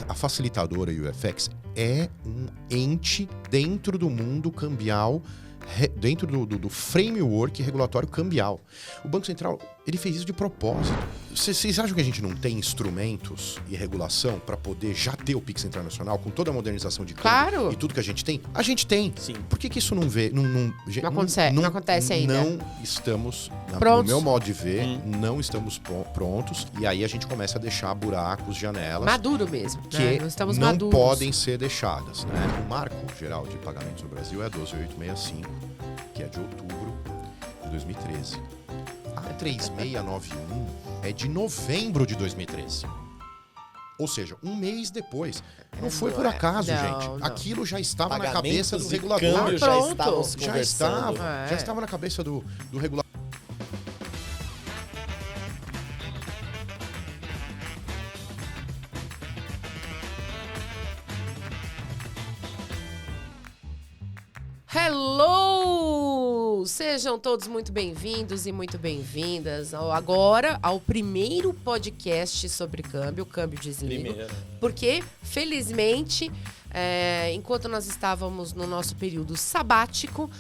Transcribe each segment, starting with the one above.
A facilitadora UFX é um ente dentro do mundo cambial, dentro do framework regulatório cambial. O Banco Central, ele fez isso de propósito. Vocês acham que a gente não tem instrumentos e regulação para poder já ter o Pix Internacional com toda a modernização de câmbio e tudo que a gente tem? A gente tem. Sim. Por que isso não acontece ainda? Não estamos, prontos. no meu modo de ver, não estamos prontos. E aí a gente começa a deixar buracos, janelas. Maduro mesmo. Que né? Não estamos não maduros. podem ser deixadas. Né? O marco geral de pagamentos no Brasil é 12865, que é de outubro de 2013. A 3691 é de novembro de 2013. Ou seja, um mês depois. Não foi por acaso, gente. Não. Aquilo já estava na Pagamentos cabeça do e regulador. câmbio já estavam se Já conversando. estava na cabeça do regulador. Hello! Sejam todos muito bem-vindos e muito bem-vindas ao primeiro podcast sobre câmbio, Câmbio Desligo. Porque, felizmente, enquanto nós estávamos no nosso período sabático,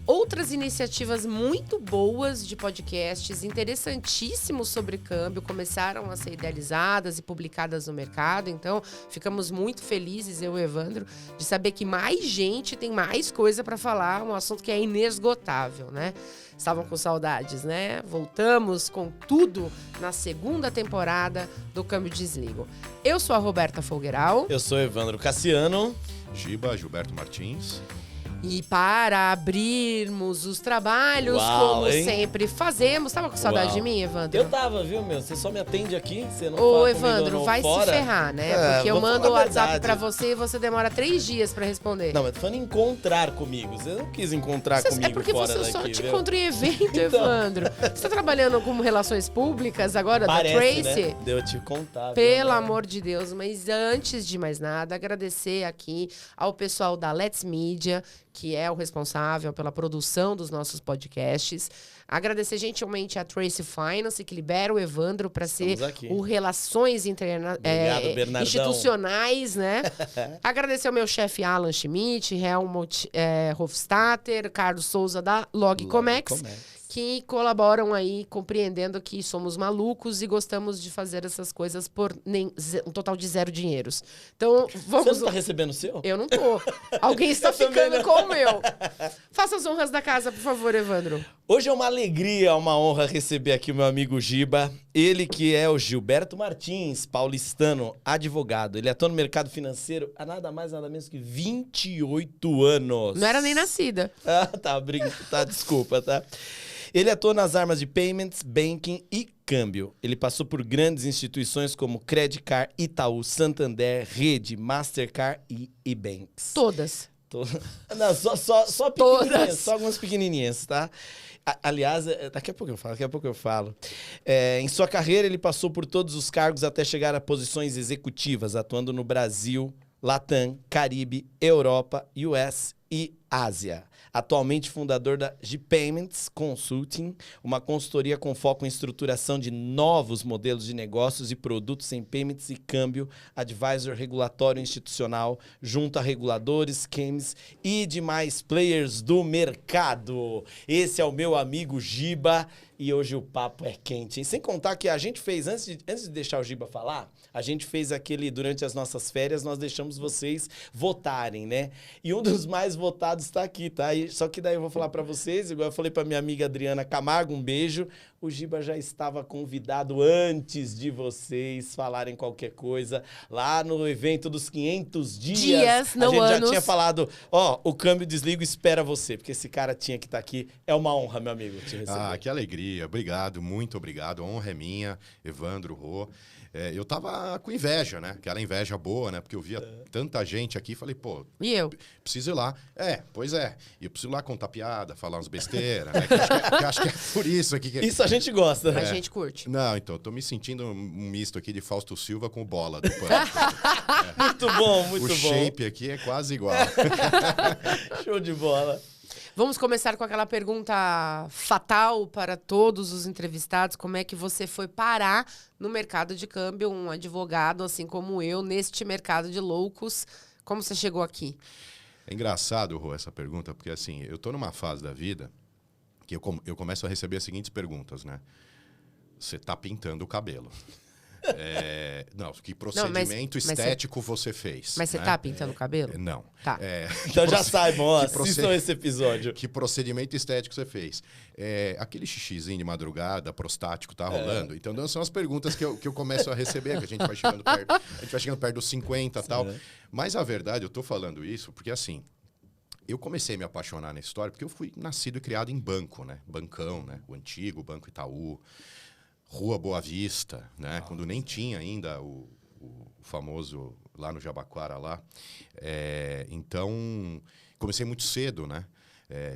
outras iniciativas muito boas de podcasts, interessantíssimos sobre câmbio, começaram a ser idealizadas e publicadas no mercado. Então, ficamos muito felizes, eu e o Evandro, de saber que mais gente tem mais coisa para falar, um assunto que é inesgotável, né? Estavam com saudades, né? Voltamos com tudo na segunda temporada do Câmbio Desligo. Eu sou a Roberta Folgueral. Eu sou Evandro Cassiano. Giba, Gilberto Martins. E para abrirmos os trabalhos, sempre fazemos... Tava com saudade de mim, Evandro? Eu tava, viu, meu? Você só me atende aqui, você não Ô, fala Evandro, comigo, vai fora. se ferrar, né? Porque eu mando o a WhatsApp verdade. pra você e você demora 3 dias pra responder. Não, mas tô falando encontrar comigo. Você não quis encontrar comigo É porque fora você daqui, só te viu? encontra em evento, Evandro. Você tá trabalhando como relações públicas agora, Parece, da Tracy? né? Deu te contar. Pelo amor de Deus, mas antes de mais nada, agradecer aqui ao pessoal da Let's Media, que é o responsável pela produção dos nossos podcasts. Agradecer gentilmente a Tracy Finance, que libera o Evandro para ser o Relações Bernardão. Institucionais, né? Agradecer ao meu chefe Alan Schmidt, Helmut Hofstadter, Carlos Souza da Logcomex, que colaboram aí, compreendendo que somos malucos e gostamos de fazer essas coisas por um total de 0 dinheiros. Então, vamos... Você não tá recebendo o seu? Eu não tô. Alguém está ficando com o meu. Faça as honras da casa, por favor, Evandro. Hoje é uma alegria, uma honra receber aqui o meu amigo Giba. Ele que é o Gilberto Martins, paulistano, advogado. Ele atua no mercado financeiro há nada mais, nada menos que 28 anos. Não era nem nascida. Tá, desculpa, tá? Ele atuou nas armas de payments, banking e câmbio. Ele passou por grandes instituições como Credit Card, Itaú, Santander, Rede, Mastercard e eBanks. Todas. Não, só pequenininhas, só algumas pequenininhas, tá? Aliás, daqui a pouco eu falo. Em sua carreira, ele passou por todos os cargos até chegar a posições executivas, atuando no Brasil, Latam, Caribe, Europa, US e Ásia. Atualmente fundador da G-Payments Consulting, uma consultoria com foco em estruturação de novos modelos de negócios e produtos em payments e câmbio, advisor regulatório institucional, junto a reguladores, CAMs e demais players do mercado. Esse é o meu amigo Giba e hoje o papo é quente, hein? Sem contar que a gente fez, antes de deixar o Giba falar, a gente fez durante as nossas férias, nós deixamos vocês votarem, né? E um dos mais votados tá aqui, tá? Só que daí eu vou falar pra vocês, igual eu falei pra minha amiga Adriana Camargo, um beijo. O Giba já estava convidado antes de vocês falarem qualquer coisa. Lá no evento dos 500 dias, não a gente anos. já tinha falado, o Câmbio Desligo espera você, porque esse cara tinha que estar aqui. É uma honra, meu amigo, te receber. Ah, que alegria. Obrigado, muito obrigado. A honra é minha, Evandro, Rô. Eu tava com inveja, né? Aquela inveja boa, né? Porque eu via tanta gente aqui e falei, pô... E eu? Preciso ir lá. Pois é. E eu preciso ir lá contar piada, falar uns besteiras, né? Que acho que é por isso aqui. Isso a gente gosta. A gente curte. Não, então, eu tô me sentindo um misto aqui de Fausto Silva com o Bola do Pânico. Muito bom, muito bom. O shape aqui é quase igual. Show de bola. Vamos começar com aquela pergunta fatal para todos os entrevistados. Como é que você foi parar no mercado de câmbio, um advogado assim como eu, neste mercado de loucos? Como você chegou aqui? É engraçado, Rô, essa pergunta, porque assim, eu tô numa fase da vida que eu começo a receber as seguintes perguntas, né? Você tá pintando o cabelo. Não, que procedimento estético você fez? Mas você tá pintando o cabelo? Não. Tá. Então já saibam, assistam esse episódio. Que procedimento estético você fez? Aquele xixizinho de madrugada, prostático, tá rolando? Então são as perguntas que eu começo a receber, que a gente vai chegando perto dos 50 e tal. Mas a verdade, eu tô falando isso porque assim, eu comecei a me apaixonar na história porque eu fui nascido e criado em banco, né? Bancão, né? O antigo Banco Itaú. Rua Boa Vista, né? Quando nem tinha ainda o famoso lá no Jabaquara lá. Então, comecei muito cedo, né?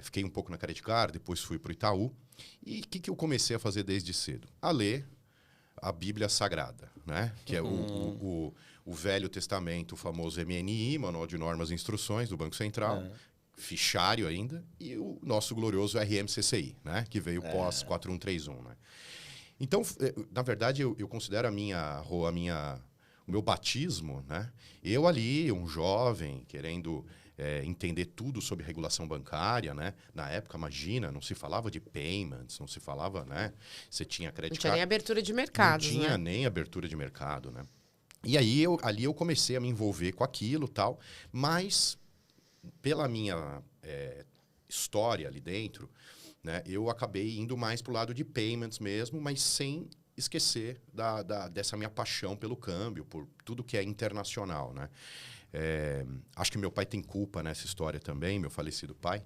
Fiquei um pouco na Credit Card, depois fui para o Itaú. E o que eu comecei a fazer desde cedo? A ler a Bíblia Sagrada, né? Que é o Velho Testamento, o famoso MNI, Manual de Normas e Instruções do Banco Central. Fichário ainda. E o nosso glorioso RMCCI, né? Que veio pós 4131, né? Então, na verdade, eu considero o meu batismo, né? Eu ali, um jovem, querendo entender tudo sobre regulação bancária, né? Na época, imagina, não se falava de payments, não se falava, né? Você tinha credit card. Não tinha nem abertura de mercado, Não tinha nem abertura de mercado, né? E aí, ali eu comecei a me envolver com aquilo e tal, mas pela minha história ali dentro, né, eu acabei indo mais para o lado de payments mesmo, mas sem esquecer dessa minha paixão pelo câmbio, por tudo que é internacional, né? Acho que meu pai tem culpa nessa história também, meu falecido pai,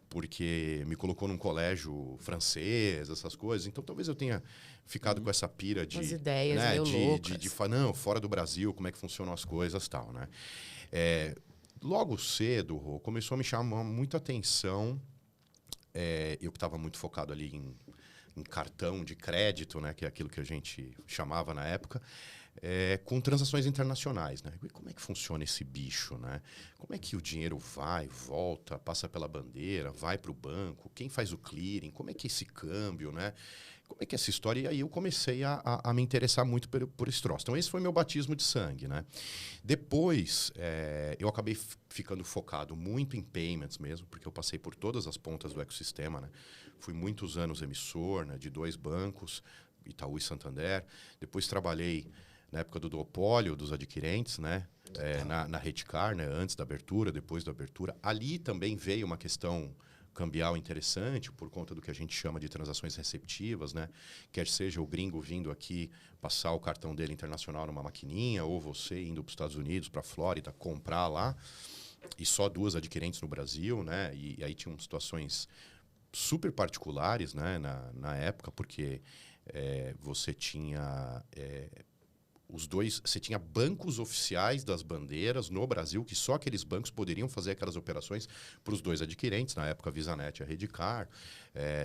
porque me colocou num colégio francês, essas coisas. Então, talvez eu tenha ficado com essa pira de... As ideias, né, meio loucas. de falar, não, fora do Brasil, como é que funcionam as coisas e tal, né? Logo cedo, Rô, começou a me chamar muita atenção. Eu que estava muito focado ali em cartão de crédito, né, que é aquilo que a gente chamava na época, com transações internacionais, né? Como é que funciona esse bicho, né? Como é que o dinheiro vai, volta, passa pela bandeira, vai para o banco? Quem faz o clearing? Como é que é esse câmbio, né? Como é que é essa história? E aí eu comecei a me interessar muito por esse troço. Então, esse foi meu batismo de sangue, né? Depois, eu acabei ficando focado muito em payments mesmo, porque eu passei por todas as pontas do ecossistema, né? Fui muitos anos emissor, né, de 2 bancos, Itaú e Santander. Depois trabalhei na época do duopólio dos adquirentes, né? Na Redcar, né? Antes da abertura, depois da abertura. Ali também veio uma questão cambial interessante por conta do que a gente chama de transações receptivas, né? Quer seja o gringo vindo aqui passar o cartão dele internacional numa maquininha, ou você indo para os Estados Unidos, para a Flórida, comprar lá, e só 2 adquirentes no Brasil, né? E aí tinham situações super particulares, né? Na época, porque você tinha... você tinha bancos oficiais das bandeiras no Brasil, que só aqueles bancos poderiam fazer aquelas operações para os 2 adquirentes, na época a VisaNet e a Redcar,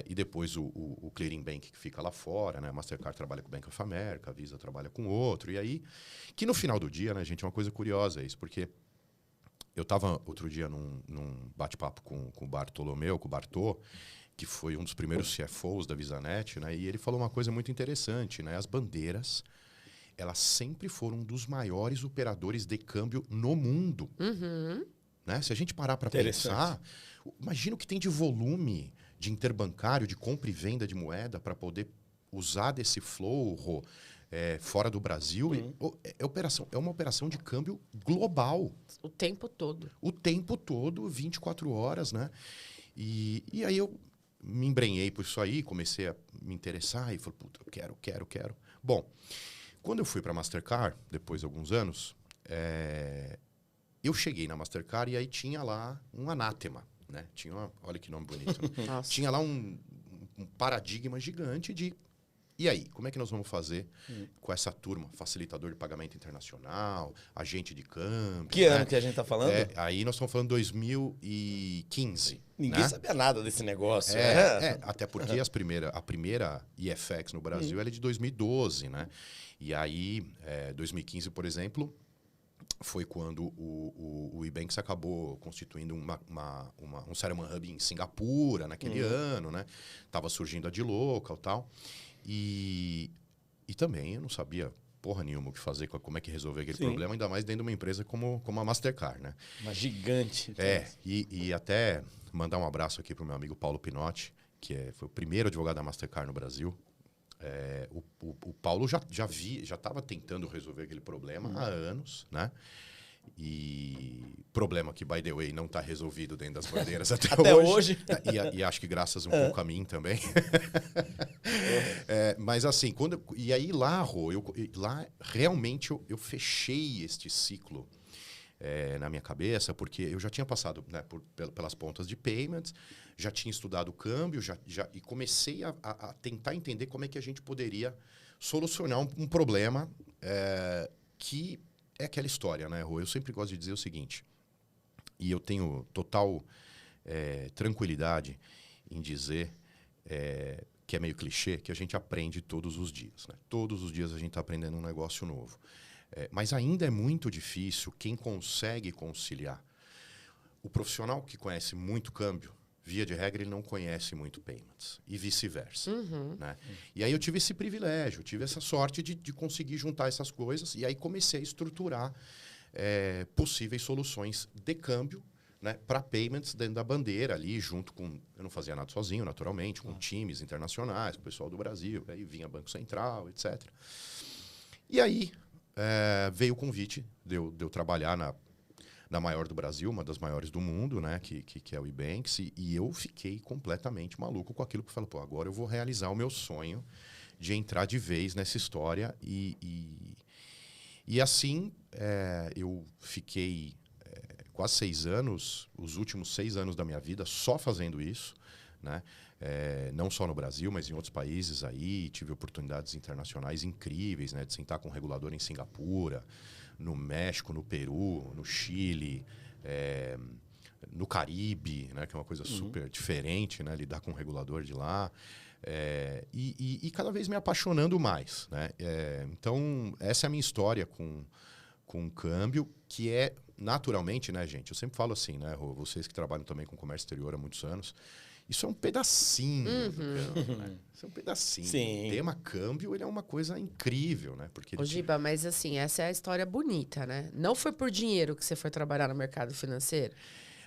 e depois o Clearing Bank que fica lá fora, né? A Mastercard trabalha com o Bank of America, a Visa trabalha com outro, e aí, que no final do dia, né, gente, é uma coisa curiosa isso, porque eu estava outro dia num bate-papo com o Bartolomeu, com o Bartô, que foi um dos primeiros CFOs da VisaNet, né? E ele falou uma coisa muito interessante, né? As bandeiras, elas sempre foram um dos maiores operadores de câmbio no mundo. Né? Se a gente parar para pensar, imagina o que tem de volume de interbancário, de compra e venda de moeda para poder usar desse flow fora do Brasil. É uma operação de câmbio global. O tempo todo. O tempo todo, 24 horas, né? E aí eu me embrenhei por isso aí, comecei a me interessar e falei, puta, eu quero. Bom, quando eu fui para a Mastercard, depois de alguns anos, eu cheguei na Mastercard e aí tinha lá um anátema, né? Olha que nome bonito. Né? Tinha lá um paradigma gigante de... E aí, como é que nós vamos fazer com essa turma? Facilitador de pagamento internacional, agente de câmbio... Que ano que a gente está falando? Aí nós estamos falando de 2015. Ninguém sabia nada desse negócio. Até porque a primeira IFX no Brasil ela é de 2012, né? E aí, 2015, por exemplo, foi quando o Ebanks acabou constituindo um Settlement Hub em Singapura naquele ano, né? Tava surgindo a dLocal e tal. E também eu não sabia porra nenhuma o que fazer, como é que resolver aquele problema, ainda mais dentro de uma empresa como a Mastercard, né? Uma gigante. E até mandar um abraço aqui pro meu amigo Paulo Pinotti, que foi o primeiro advogado da Mastercard no Brasil. O Paulo já estava tentando resolver aquele problema há anos, né? E problema que, by the way, não está resolvido dentro das bandeiras até hoje. E acho que graças um pouco a mim também. Mas assim, e aí lá, Rô, lá realmente eu fechei este ciclo na minha cabeça, porque eu já tinha passado, né, pelas pontas de payments, já tinha estudado o câmbio, e comecei a tentar entender como é que a gente poderia solucionar um problema que é aquela história, né, Rô? Eu sempre gosto de dizer o seguinte, e eu tenho total tranquilidade em dizer que é meio clichê, que a gente aprende todos os dias, né? Todos os dias a gente está aprendendo um negócio novo. Mas ainda é muito difícil quem consegue conciliar. O profissional que conhece muito câmbio, via de regra, ele não conhece muito payments. E vice-versa. Né? E aí eu tive esse privilégio, tive essa sorte de conseguir juntar essas coisas. E aí comecei a estruturar possíveis soluções de câmbio, né, para payments dentro da bandeira ali, junto com... Eu não fazia nada sozinho, naturalmente, com times internacionais, com o pessoal do Brasil. Aí vinha Banco Central, etc. E aí... veio o convite de eu trabalhar na maior do Brasil, uma das maiores do mundo, né, que é o Ebanks, e eu fiquei completamente maluco com aquilo que eu falei, pô, agora eu vou realizar o meu sonho de entrar de vez nessa história. E assim, eu fiquei quase 6 anos, os últimos 6 anos da minha vida, só fazendo isso, né? Não só no Brasil, mas em outros países aí. Tive oportunidades internacionais incríveis, né? De sentar com um regulador em Singapura, no México, no Peru, no Chile, no Caribe, né? Que é uma coisa super diferente, né? Lidar com um regulador de lá. E cada vez me apaixonando mais, né? Então, essa é a minha história com o câmbio, que é naturalmente, né, gente? Eu sempre falo assim, né? Vocês que trabalham também com comércio exterior há muitos anos, isso é um pedacinho do câmbio, né? Isso é um pedacinho. Sim. O tema câmbio, ele é uma coisa incrível, né? Porque Ô, Giba, mas assim, essa é a história bonita, né? Não foi por dinheiro que você foi trabalhar no mercado financeiro?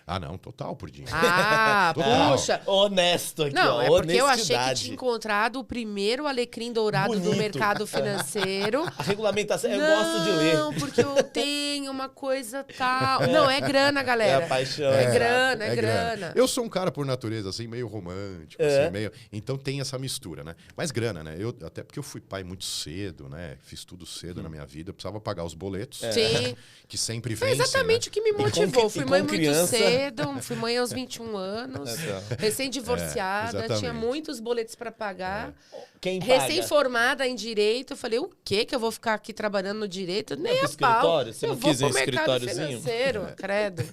Ah, não, total por dinheiro. Ah, puxa. Honesto aqui, Não, ó. é porque eu achei que honestidade. tinha encontrado o primeiro alecrim dourado do Bonito. mercado financeiro. A regulamentação, eu gosto de ler. Não, porque eu tenho uma coisa tal. Não, é grana, galera. É a paixão. É exato. grana, é grana. Eu sou um cara, por natureza, assim, meio romântico, assim, meio... Então tem essa mistura, né? Mas grana, né? Até porque eu fui pai muito cedo, né? Fiz tudo cedo na minha vida. Eu precisava pagar os boletos. Sim. Que sempre Foi vencem, exatamente né? o que me motivou. Fui mãe muito criança. cedo, fui mãe aos 21 anos, recém-divorciada, exatamente. tinha muitos boletos para pagar. Quem paga? Recém-formada em direito, eu falei, o quê que eu vou ficar aqui trabalhando no direito? Nem pro a pau. escritório? Você Eu não vou quis um pro mercado escritóriozinho? financeiro, credo.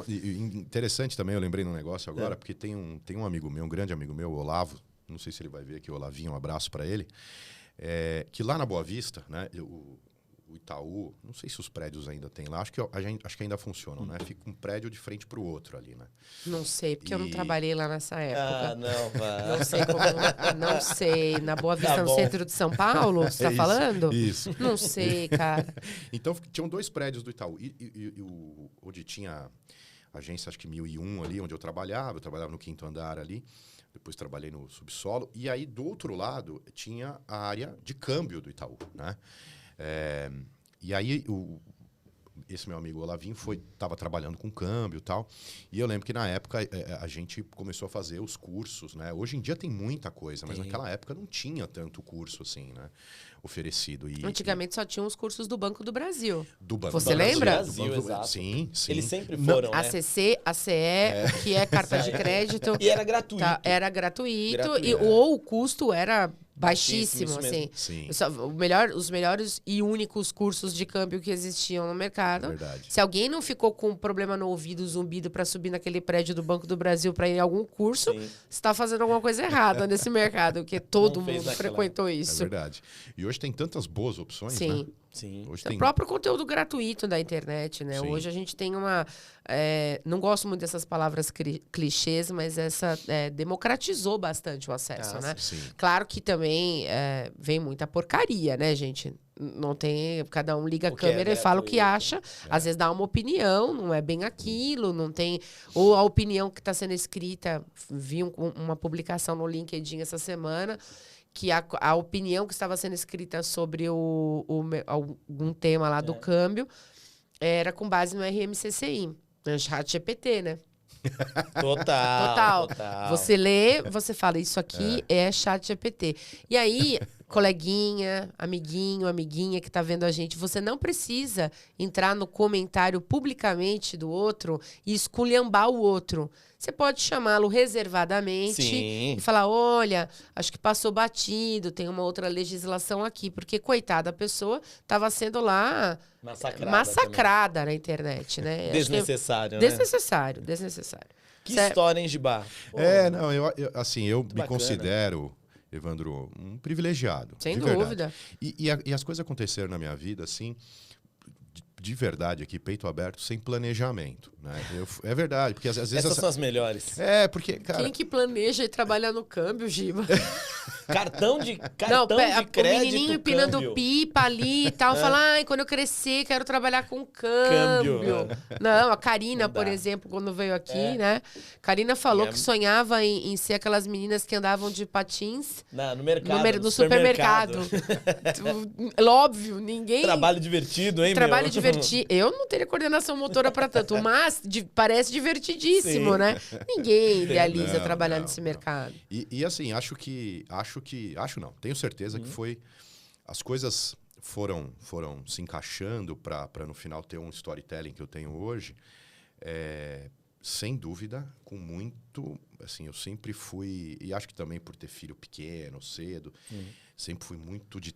Interessante também, eu lembrei num negócio agora, porque tem um amigo meu, um grande amigo meu, o Olavo, não sei se ele vai ver aqui, o Olavinho, um abraço para ele, que lá na Boa Vista, né, o Itaú, não sei se os prédios ainda tem lá, acho que ainda funcionam, né? Fica um prédio de frente para o outro ali, né? Não sei, porque eu não trabalhei lá nessa época. Ah, não, vai. Não sei como. Não sei. Na Boa Vista, Tá no bom. centro de São Paulo, você tá Isso, falando? Isso. Não sei, cara. Então, tinham 2 prédios do Itaú. Onde tinha agência, acho que 1001 ali, onde eu trabalhava no 5º andar ali. Depois trabalhei no subsolo. E aí, do outro lado, tinha a área de câmbio do Itaú, né? E aí, esse meu amigo Olavinho estava trabalhando com câmbio e tal. E eu lembro que na época a gente começou a fazer os cursos, né? Hoje em dia tem muita coisa, mas naquela época não tinha tanto curso assim, né? Oferecido. Antigamente só tinham os cursos do Banco do Brasil. Do Banco Você do Brasil. lembra? Do Banco do Exato. Sim, sim. Eles sempre foram, né? ACC, ACE, que é carta de crédito. E era gratuito. Tá, era gratuito. Gratuito. Ou o custo era baixíssimo, Baixíssimo, assim. Sim. Os melhores e únicos cursos de câmbio que existiam no mercado. Verdade. Se alguém não ficou com um problema no ouvido, zumbido, para subir naquele prédio do Banco do Brasil para ir a algum curso, Sim. você está fazendo alguma coisa errada nesse mercado, porque todo Não fez mundo naquela frequentou É isso. verdade. E hoje tem tantas boas opções, Sim. né? Sim. Hoje O próprio conteúdo gratuito da internet, né? Sim. Hoje a gente tem uma... não gosto muito dessas palavras clichês, mas essa democratizou bastante o acesso, né? Sim. Claro que também vem muita porcaria, né, gente? Não tem... Cada um liga a câmera e fala o que acha. Às vezes dá uma opinião, não é bem aquilo, não tem... Ou a opinião que está sendo escrita... Vi uma publicação no LinkedIn essa semana... que a opinião que estava sendo escrita sobre algum tema lá do câmbio era com base no RMCCI, no ChatGPT, né? Total. Você lê, você fala, isso aqui é ChatGPT. E aí, coleguinha, amiguinha que tá vendo a gente, você não precisa entrar no comentário publicamente do outro e esculhambar o outro. Você pode chamá-lo reservadamente e falar, olha, acho que passou batido, tem uma outra legislação aqui. Porque, coitada, a pessoa estava sendo lá massacrada na internet, né? Desnecessário, né? Desnecessário. Que história, hein, Gibá? Não, eu me bacana. Considero, Evandro, um privilegiado. Sem dúvida. E as coisas aconteceram na minha vida, assim... de verdade aqui, peito aberto, sem planejamento, né? É verdade, porque às vezes... Essas são as melhores. Porque, cara... Quem que planeja e trabalhar no câmbio, Giba? Cartão de crédito, o menininho empinando pipa ali e tal, fala, quando eu crescer, quero trabalhar com câmbio. Não, a Karina, por exemplo, quando veio aqui, né? Karina falou que sonhava em ser aquelas meninas que andavam de patins... no mercado, no supermercado. Óbvio, ninguém... Trabalho divertido, hein, Trabalho divertido. Eu não teria coordenação motora para tanto, mas parece divertidíssimo, né? Ninguém idealiza trabalhar nesse mercado. E assim, acho não, tenho certeza que foi... As coisas foram se encaixando para no final ter um storytelling que eu tenho hoje. Sem dúvida, com muito... Assim, eu sempre fui... E acho que também por ter filho pequeno, cedo, sempre fui muito de...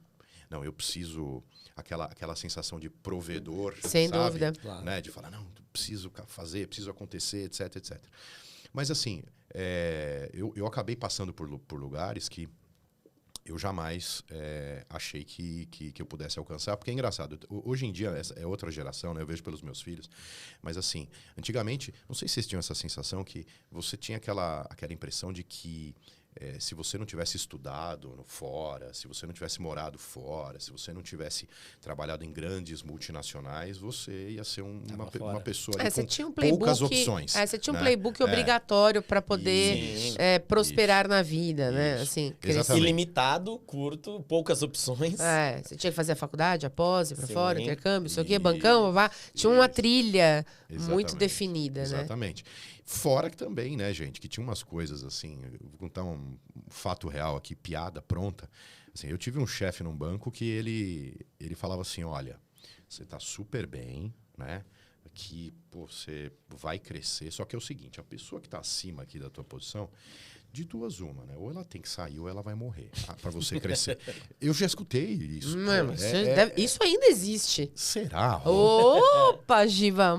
Não, eu preciso... Aquela sensação de provedor, sem sabe? dúvida. Né? De falar, não, preciso fazer, preciso acontecer, etc, etc. Mas assim, eu acabei passando por lugares que eu jamais achei que eu pudesse alcançar. Porque é engraçado, hoje em dia é outra geração, né? Eu vejo pelos meus filhos. Mas assim, antigamente, não sei se vocês tinham essa sensação que você tinha aquela impressão de que se você não tivesse estudado fora, se você não tivesse morado fora, se você não tivesse trabalhado em grandes multinacionais, você ia ser uma pessoa ali com poucas opções. Você tinha um playbook obrigatório para poder prosperar na vida, né? Assim, ilimitado, curto, poucas opções. Você tinha que fazer a faculdade, após, ir para fora, intercâmbio, sei o quê, bancão, tinha uma trilha muito definida, né? Exatamente. Fora que também, né, gente, que tinha umas coisas assim, eu vou contar um fato real aqui, piada pronta. Assim, eu tive um chefe num banco que ele falava assim, olha, você tá super bem, né? Que você vai crescer, só que é o seguinte, a pessoa que tá acima aqui da tua posição, de duas uma, né? Ou ela tem que sair ou ela vai morrer para você crescer. Eu já escutei isso. Isso ainda existe. Será? Opa, Giva!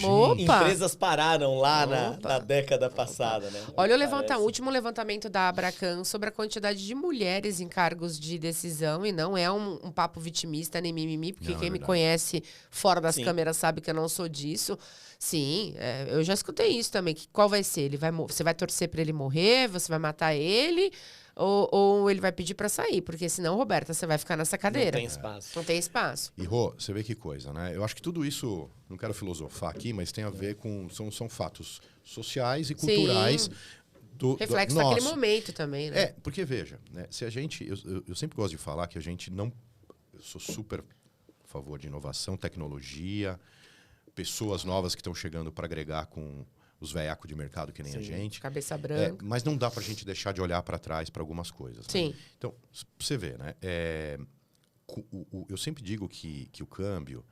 Opa! Empresas pararam lá na década passada, né? Olha o último levantamento da Abracan sobre a quantidade de mulheres em cargos de decisão, e não é um papo vitimista nem mimimi, porque quem me conhece fora das câmeras sabe que eu não sou disso. Sim, eu já escutei isso também. Qual vai ser? Você vai torcer para ele morrer? Você vai matar ele? Ou ele vai pedir para sair? Porque senão, Roberta, você vai ficar nessa cadeira. Não tem espaço. E, Rô, você vê que coisa, né? Eu acho que tudo isso, não quero filosofar aqui, mas tem a ver com... São fatos sociais e culturais. Reflexo daquele momento também, né? Porque veja, né? Se a gente... Eu sempre gosto de falar que a gente não... Eu sou super a favor de inovação, tecnologia... Pessoas novas que estão chegando para agregar com os velhacos de mercado que nem a gente. Cabeça branca. Mas não dá para a gente deixar de olhar para trás para algumas coisas. Sim. Né? Então, você vê, né? Eu sempre digo que o câmbio,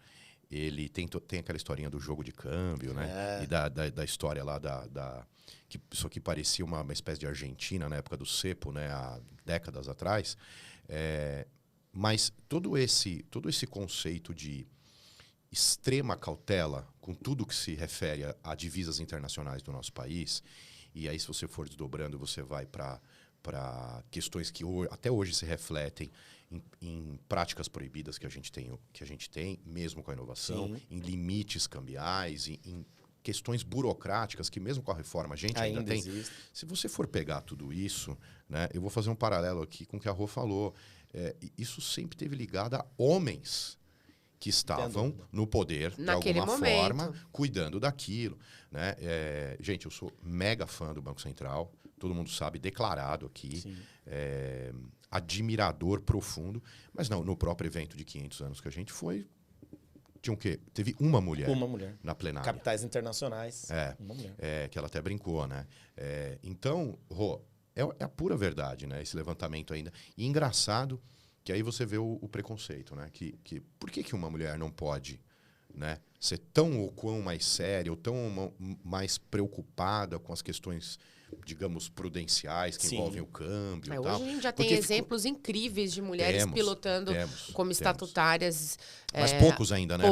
ele tem aquela historinha do jogo de câmbio, né? E da história lá que isso aqui parecia uma espécie de Argentina na época do cepo, né? Há décadas atrás. Mas todo esse conceito de extrema cautela com tudo que se refere a divisas internacionais do nosso país, e aí se você for desdobrando, você vai para questões que até hoje se refletem em práticas proibidas que a gente tem, mesmo com a inovação, Sim. em limites cambiais, em questões burocráticas que mesmo com a reforma a gente ainda tem. Existe. Se você for pegar tudo isso, né, eu vou fazer um paralelo aqui com o que a Rô falou. Isso sempre teve ligado a homens que estavam no poder, naquele de alguma momento. forma, cuidando daquilo. Né? Gente, eu sou mega fã do Banco Central, todo mundo sabe, declarado aqui. Admirador profundo. Mas não, no próprio evento de 500 anos que a gente foi, tinha o quê? Teve uma mulher na plenária. Capitais internacionais. Uma mulher. Que ela até brincou, né? Então, Rô, é a pura verdade, né? Esse levantamento ainda. E engraçado que aí você vê o preconceito, né? Por que uma mulher não pode, né, ser tão ou quão mais séria, ou tão mais preocupada com as questões, digamos, prudenciais que envolvem o câmbio e tal? Hoje a gente já tem exemplos incríveis de mulheres pilotando como estatutárias. Mas poucos ainda, né?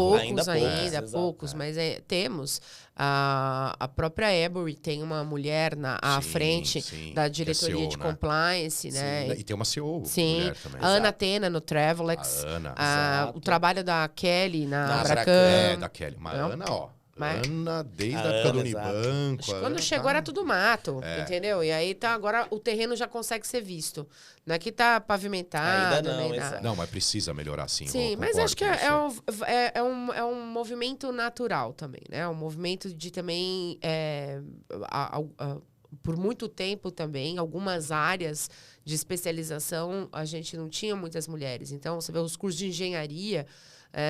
Poucos, mas temos. A própria Ebury tem uma mulher à frente da diretoria CEO, de compliance, né? E tem uma CEO mulher também. A Ana Tena no Travelex. O trabalho da Kelly na Abracam. Da Kelly. Mas Ana, Ana, desde a época do Unibanco. Quando chegou era tudo mato, entendeu? E aí agora o terreno já consegue ser visto. Não é que tá pavimentado. Ainda não, nem nada. Não, mas precisa melhorar sim. Sim, mas acho que é um movimento natural também, né? Um movimento de também... por muito tempo também, algumas áreas de especialização, a gente não tinha muitas mulheres. Então, você vê os cursos de engenharia...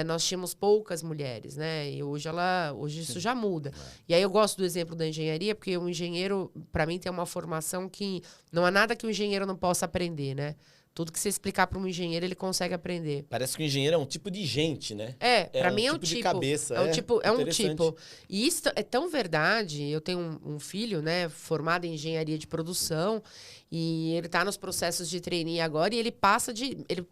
nós tínhamos poucas mulheres, né? E hoje isso já muda. E aí eu gosto do exemplo da engenharia, porque o engenheiro, para mim, tem uma formação que não há nada que o engenheiro não possa aprender, né? Tudo que você explicar para um engenheiro, ele consegue aprender. Parece que o engenheiro é um tipo de gente, né? Para mim é um tipo. De cabeça, é um tipo. E isso é tão verdade. Eu tenho um filho, né, formado em engenharia de produção, e ele está nos processos de trainee agora, e ele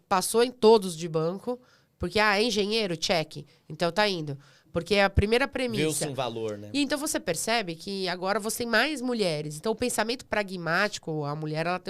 passou em todos de banco. Porque, é engenheiro, check. Então, tá indo. Porque é a primeira premissa. Vê-se um valor, né? E então, você percebe que agora você tem mais mulheres. Então, o pensamento pragmático, a mulher, ela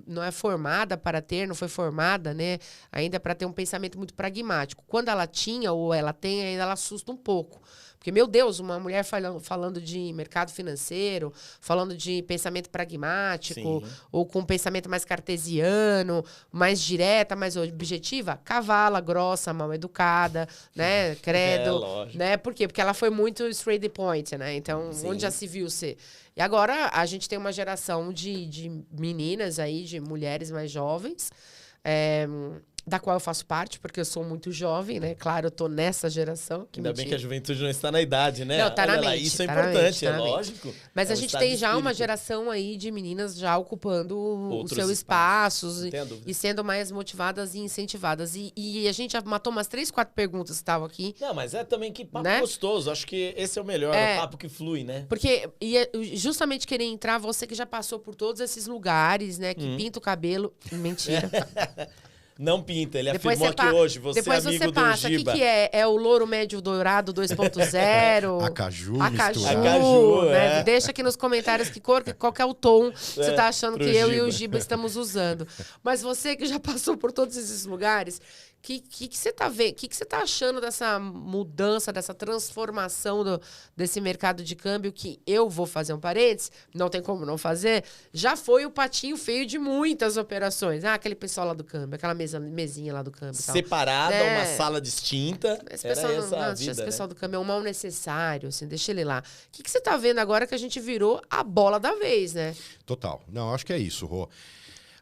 não é formada para ter, não foi formada, né? Ainda para ter um pensamento muito pragmático. Quando ela tinha ou ela tem, ainda ela assusta um pouco. Porque, meu Deus, uma mulher falando de mercado financeiro, falando de pensamento pragmático, ou com um pensamento mais cartesiano, mais direta, mais objetiva, cavala, grossa, mal educada, né? Credo. Né? Por quê? Porque ela foi muito straight to the point, né? Então, onde já se viu ser? E agora a gente tem uma geração de meninas aí, de mulheres mais jovens, da qual eu faço parte, porque eu sou muito jovem, né? Claro, eu tô nessa geração. Ainda bem que a juventude não está na idade, né? Não, tá na mente. Isso é importante, é lógico. Mas a gente tem já uma geração aí de meninas já ocupando os seus espaços e sendo mais motivadas e incentivadas. E a gente já matou umas 3, 4 perguntas que estavam aqui. Não, mas também que papo gostoso. Acho que esse é o melhor, o papo que flui, né? Porque justamente querer entrar, você que já passou por todos esses lugares, né? Que pinta o cabelo. Mentira. Não pinta, ele afirmou que hoje você é amigo do Giba. Depois você passa, o que é? É o louro médio dourado 2.0? Acaju, né? Deixa aqui nos comentários qual que é o tom que você tá achando que eu e o Giba estamos usando. Mas você que já passou por todos esses lugares, o que você tá vendo? O que você tá achando dessa mudança, dessa transformação desse mercado de câmbio que eu vou fazer um parênteses, não tem como não fazer, já foi o patinho feio de muitas operações. Aquele pessoal lá do câmbio, aquela mesinha lá do câmbio. Separada, uma sala distinta. Esse pessoal do câmbio é um mal necessário, assim, deixa ele lá. O que você tá vendo agora que a gente virou a bola da vez, né? Total. Não, acho que é isso, Rô.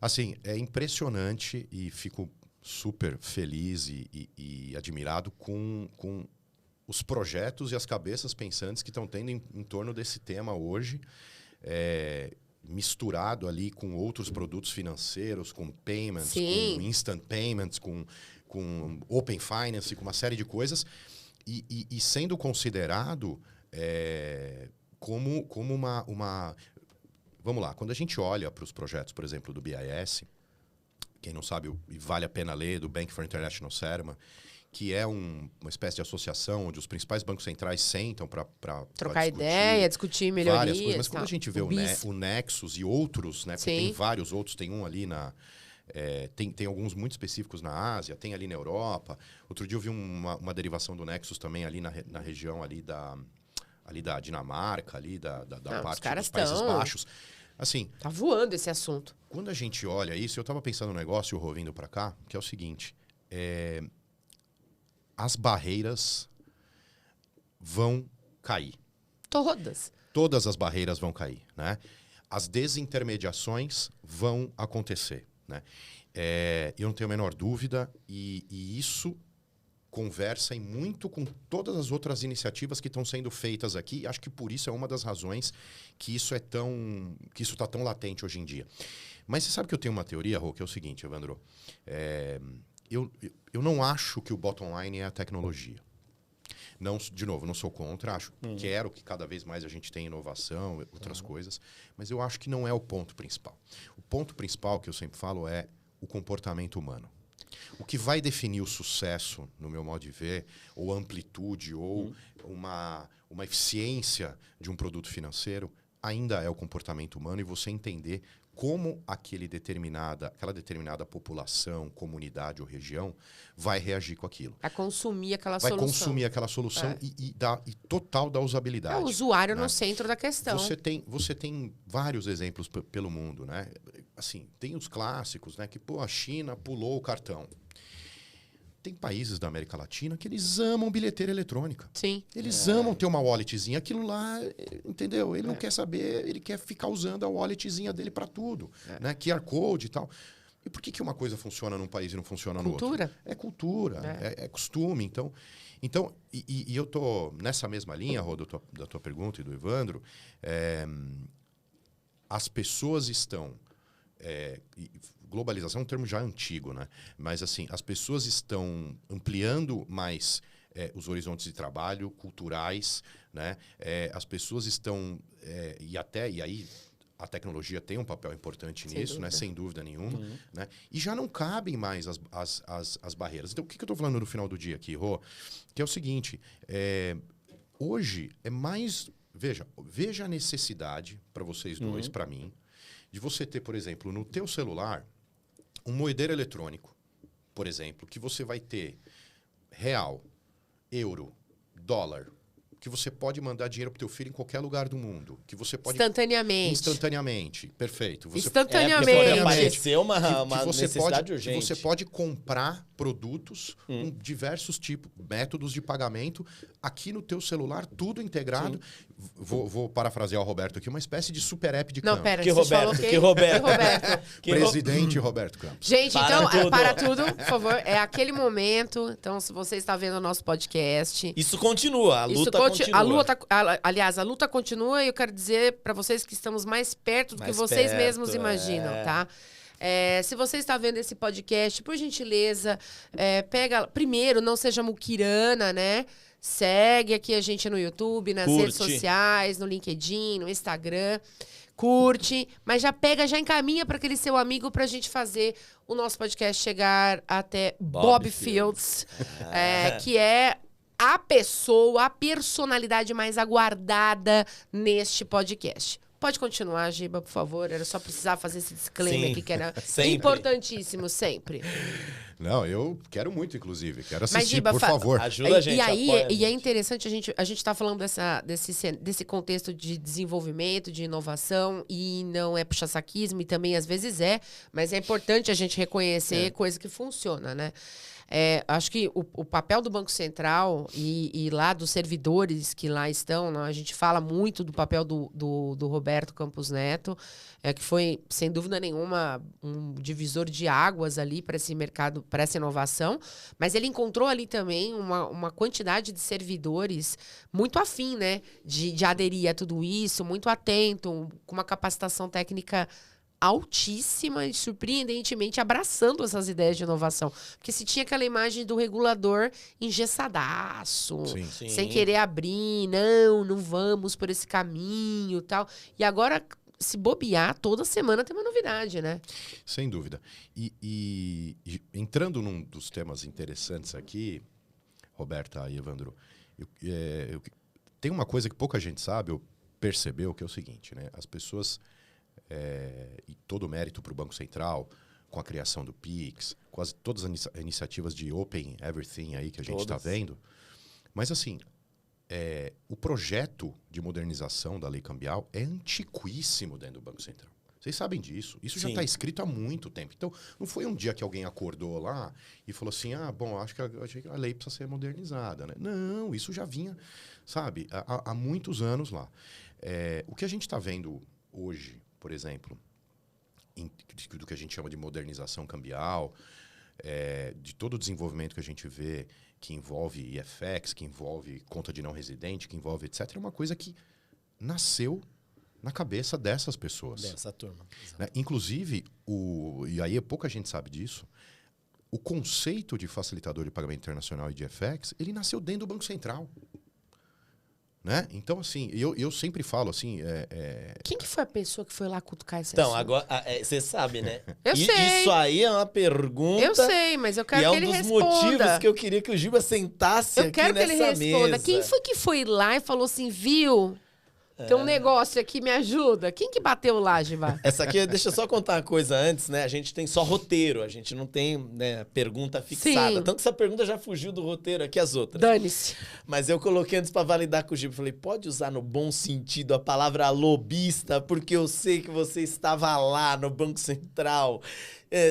Assim, é impressionante e fico super feliz e admirado com os projetos e as cabeças pensantes que estão tendo em torno desse tema hoje, misturado ali com outros produtos financeiros, com payments, com instant payments, com open finance, com uma série de coisas, e sendo considerado como uma... Vamos lá, quando a gente olha para os projetos, por exemplo, do BIS... Quem não sabe, e vale a pena ler, do Bank for International Settlement, que é uma espécie de associação onde os principais bancos centrais sentam para trocar ideia, discutir melhorias. Várias coisas. Mas quando a gente vê o Nexus e outros, né? Porque tem vários outros, tem um ali tem alguns muito específicos na Ásia, tem ali na Europa. Outro dia eu vi uma derivação do Nexus também ali na região ali da Dinamarca, ali da parte dos Países Baixos. Assim, tá voando esse assunto. Quando a gente olha isso, eu estava pensando no negócio, Rô, vindo para cá, que é o seguinte, as barreiras vão cair. Todas as barreiras vão cair, né? As desintermediações vão acontecer, né? Eu não tenho a menor dúvida e isso conversa muito com todas as outras iniciativas que estão sendo feitas aqui. Acho que por isso é uma das razões que isso está tão latente hoje em dia. Mas você sabe que eu tenho uma teoria, Rô, que é o seguinte, Evandro. Eu não acho que o bottom line é a tecnologia. Não, de novo, não sou contra. Quero que cada vez mais a gente tenha inovação, outras coisas. Mas eu acho que não é o ponto principal. O ponto principal que eu sempre falo é o comportamento humano. O que vai definir o sucesso, no meu modo de ver, ou a amplitude, ou uma eficiência de um produto financeiro, ainda é o comportamento humano e você entender como aquela determinada população, comunidade ou região vai reagir com aquilo. Vai consumir aquela solução. Vai consumir aquela solução e total da usabilidade. É o usuário no centro da questão. Você tem vários exemplos pelo mundo, né? Assim, tem os clássicos, né? Que a China pulou o cartão. Tem países da América Latina que eles amam bilheteira eletrônica. Sim. Eles amam ter uma walletzinha. Aquilo lá, entendeu? Ele não quer saber, ele quer ficar usando a walletzinha dele para tudo. Né? QR Code e tal. E por que uma coisa funciona num país e não funciona no outro? É cultura, é costume. Então eu tô nessa mesma linha, Rô, da tua pergunta e do Evandro. As pessoas estão... globalização é um termo já antigo, né? Mas assim, as pessoas estão ampliando mais os horizontes de trabalho culturais, né? As pessoas estão e aí a tecnologia tem um papel importante nisso, né? Sem dúvida nenhuma, né? E já não cabem mais as barreiras. Então, o que eu estou falando no final do dia aqui, Rô? Que é o seguinte, hoje é mais... Veja a necessidade para vocês dois, para mim, de você ter, por exemplo, no teu celular, um moedeiro eletrônico, por exemplo, que você vai ter real, euro, dólar, que você pode mandar dinheiro pro teu filho em qualquer lugar do mundo, que você pode... Instantaneamente, perfeito. Instantaneamente. Pode aparecer uma necessidade urgente. Que você pode comprar produtos com diversos métodos de pagamento aqui no teu celular, tudo integrado. Vou parafrasear o Roberto aqui, uma espécie de super app de câmbio. Não, pera, que Roberto. Presidente Roberto Campos. Gente, para tudo, por favor. É aquele momento. Então, se você está vendo o nosso podcast... Isso continua, a luta continua. Aliás, a luta continua e eu quero dizer para vocês que estamos mais perto do que vocês mesmos imaginam, tá? Se você está vendo esse podcast, por gentileza, pega... Primeiro, não seja muquirana, né? Segue aqui a gente no YouTube, nas redes sociais, no LinkedIn, no Instagram. Curte, mas já encaminha para aquele seu amigo para a gente fazer o nosso podcast chegar até Bob Fields, que é a personalidade mais aguardada neste podcast. Pode continuar, Giba, por favor. Era só precisar fazer esse disclaimer aqui, que era importantíssimo, sempre. Não, eu quero muito, inclusive. Quero assistir, mas, Giba, por favor. Ajuda a gente, e é interessante, a gente tá falando desse contexto de desenvolvimento, de inovação, e não é puxa-saquismo, e também às vezes mas é importante a gente reconhecer coisa que funciona, né? Acho que o papel do Banco Central e lá dos servidores que lá estão, né? A gente fala muito do papel do Roberto Campos Neto, que foi, sem dúvida nenhuma, um divisor de águas ali para esse mercado, para essa inovação, mas ele encontrou ali também uma quantidade de servidores muito afim, né? De aderir a tudo isso, muito atento, com uma capacitação técnica altíssima e surpreendentemente abraçando essas ideias de inovação. Porque se tinha aquela imagem do regulador engessadaço, sem querer abrir, não vamos por esse caminho e tal. E agora, se bobear, toda semana tem uma novidade, né? Sem dúvida. E entrando num dos temas interessantes aqui, Roberta e Evandro, tem uma coisa que pouca gente sabe, ou percebeu, que é o seguinte, né? As pessoas, e todo o mérito para o Banco Central, com a criação do PIX, quase todas as iniciativas de Open Everything aí que a gente está vendo, mas assim, o projeto de modernização da lei cambial é antiquíssimo dentro do Banco Central. Vocês sabem disso. Isso já está escrito há muito tempo. Então, não foi um dia que alguém acordou lá e falou assim, acho que a lei precisa ser modernizada. Né? Não, isso já vinha, sabe, há muitos anos lá. O que a gente está vendo hoje, por exemplo, do que a gente chama de modernização cambial, de todo o desenvolvimento que a gente vê que envolve IFX, que envolve conta de não residente, que envolve etc., é uma coisa que nasceu na cabeça dessas pessoas. Dessa turma. Né? Inclusive, e aí pouca gente sabe disso, o conceito de facilitador de pagamento internacional e de FX, ele nasceu dentro do Banco Central. Né? Então, assim, eu sempre falo assim... Quem que foi a pessoa que foi lá cutucar esse Então, assunto? agora, você sabe, né? Eu sei. Isso aí é uma pergunta... Eu sei, mas eu quero que ele responda. E é um dos motivos que eu queria que o Giba sentasse aqui nessa mesa. Eu quero que ele responda. Quem foi que foi lá e falou assim, viu... Tem um negócio aqui, me ajuda. Quem que bateu lá, Giba? Essa aqui, deixa eu só contar uma coisa antes, né? A gente tem só roteiro, a gente não tem, né, pergunta fixada. Sim. Tanto que essa pergunta já fugiu do roteiro aqui, as outras. Dane-se. Mas eu coloquei antes pra validar com o Giba. Falei, pode usar no bom sentido a palavra lobista, porque eu sei que você estava lá no Banco Central.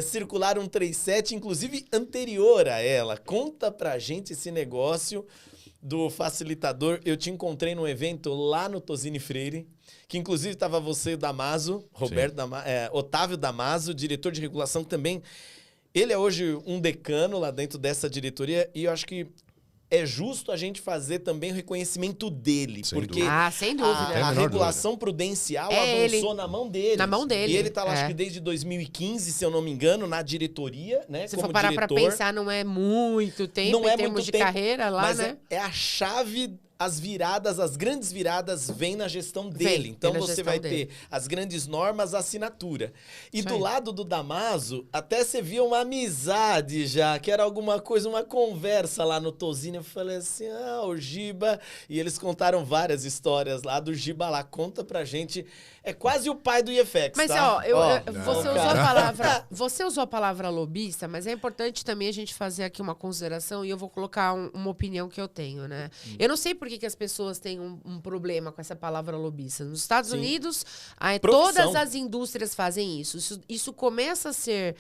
Circular 137, inclusive anterior a ela. Conta pra gente esse negócio do facilitador. Eu te encontrei num evento lá no Tosini Freire, que inclusive estava você, Damaso, Otávio Damaso, diretor de regulação também. Ele é hoje um decano lá dentro dessa diretoria e eu acho que é justo a gente fazer também o reconhecimento dele. Sem porque dúvida. Sem dúvida. a regulação prudencial avançou na mão dele. Na mão dele. E ele tá lá, acho que desde 2015, se eu não me engano, na diretoria, né? Se como for parar diretor. pra pensar, não é muito tempo Não é em termos muito de tempo, carreira lá, mas né? é a chave. As viradas, as grandes viradas vêm na gestão dele. Então você vai ter as grandes normas, a assinatura. E do lado do Damaso, até você via uma amizade já, que era alguma coisa, uma conversa lá no Tosini. Eu falei assim, o Giba... E eles contaram várias histórias lá do Giba lá. Conta pra gente. É quase o pai do IFX, mas, tá? Você usou a palavra lobista, mas é importante também a gente fazer aqui uma consideração e eu vou colocar uma opinião que eu tenho, né? Eu não sei por que as pessoas têm um problema com essa palavra lobista. Nos Estados Unidos, todas as indústrias fazem isso. Isso começa a ser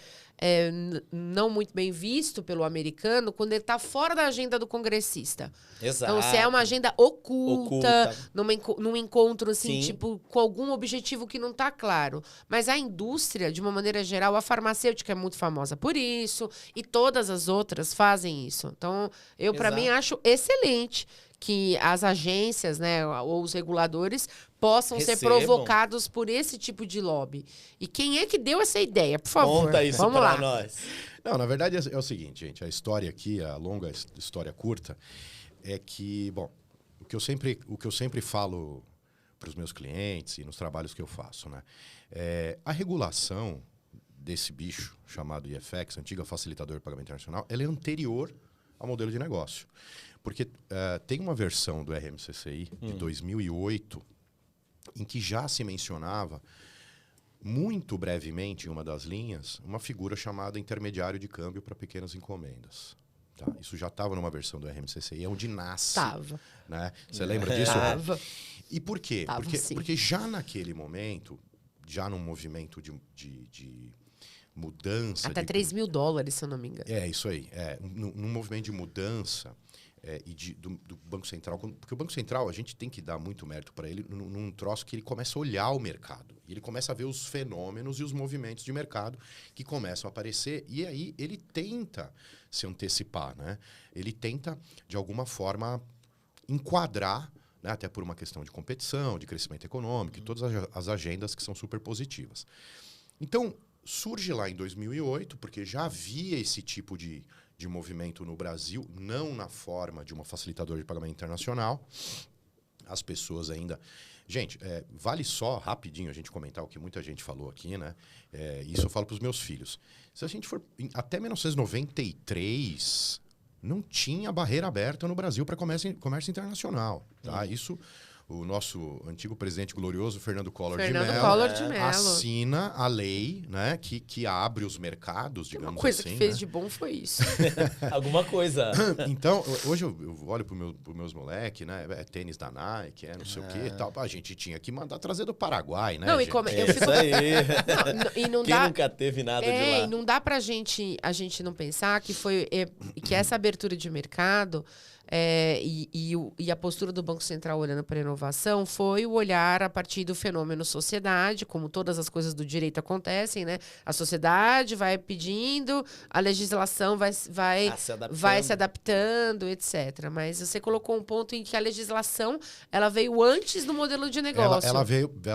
não muito bem visto pelo americano quando ele está fora da agenda do congressista. Exato. Então, se é uma agenda oculta. Num encontro, assim, tipo, com algum objetivo que não está claro. Mas a indústria, de uma maneira geral, a farmacêutica é muito famosa por isso, e todas as outras fazem isso. Então, eu, para mim, acho excelente que as agências, né, ou os reguladores possam ser provocados por esse tipo de lobby. E quem é que deu essa ideia? Por favor, conta isso pra nós. Não, na verdade é o seguinte, gente. A história aqui, a longa história curta, é que, bom, o que eu sempre falo para os meus clientes e nos trabalhos que eu faço, né? A regulação desse bicho chamado IFX, antiga facilitador de pagamento internacional, ela é anterior ao modelo de negócio. Porque tem uma versão do RMCCI de 2008 em que já se mencionava, muito brevemente, em uma das linhas, uma figura chamada intermediário de câmbio para pequenas encomendas. Tá? Isso já estava numa versão do RMCCI, é onde nasce. Tava. Né? Você lembra disso? Tava. E por quê? Tava, Porque já naquele momento, já num movimento de mudança... Até $3 mil, se eu não me engano. Isso aí. Num movimento de mudança... do Banco Central, porque o Banco Central, a gente tem que dar muito mérito para ele num troço que ele começa a olhar o mercado. Ele começa a ver os fenômenos e os movimentos de mercado que começam a aparecer e aí ele tenta se antecipar, né? Ele tenta, de alguma forma, enquadrar, né? Até por uma questão de competição, de crescimento econômico e todas as agendas que são super positivas. Então, surge lá em 2008, porque já havia esse tipo de movimento no Brasil, não na forma de uma facilitadora de pagamento internacional. As pessoas ainda... Gente, vale só, rapidinho, a gente comentar o que muita gente falou aqui, né? Isso eu falo para os meus filhos. Se a gente for até 1993, não tinha barreira aberta no Brasil para comércio internacional. Tá? Isso, o nosso antigo presidente glorioso, Fernando Collor de Mello, assina a lei, né, que abre os mercados, digamos assim. Uma coisa assim, que fez né? de bom foi isso. Alguma coisa. Então, hoje eu olho para os meus moleques, né? É tênis da Nike, não sei o que e tal. A gente tinha que mandar trazer do Paraguai, né? Não, gente? Isso aí. E não Quem dá... nunca teve nada de lá? E não dá pra a gente não pensar que que essa abertura de mercado e a postura do Banco Central olhando para a inovação foi o olhar a partir do fenômeno sociedade, como todas as coisas do direito acontecem, né? A sociedade vai pedindo, a legislação vai se adaptando, etc. Mas você colocou um ponto em que a legislação ela veio antes do modelo de negócio. Ela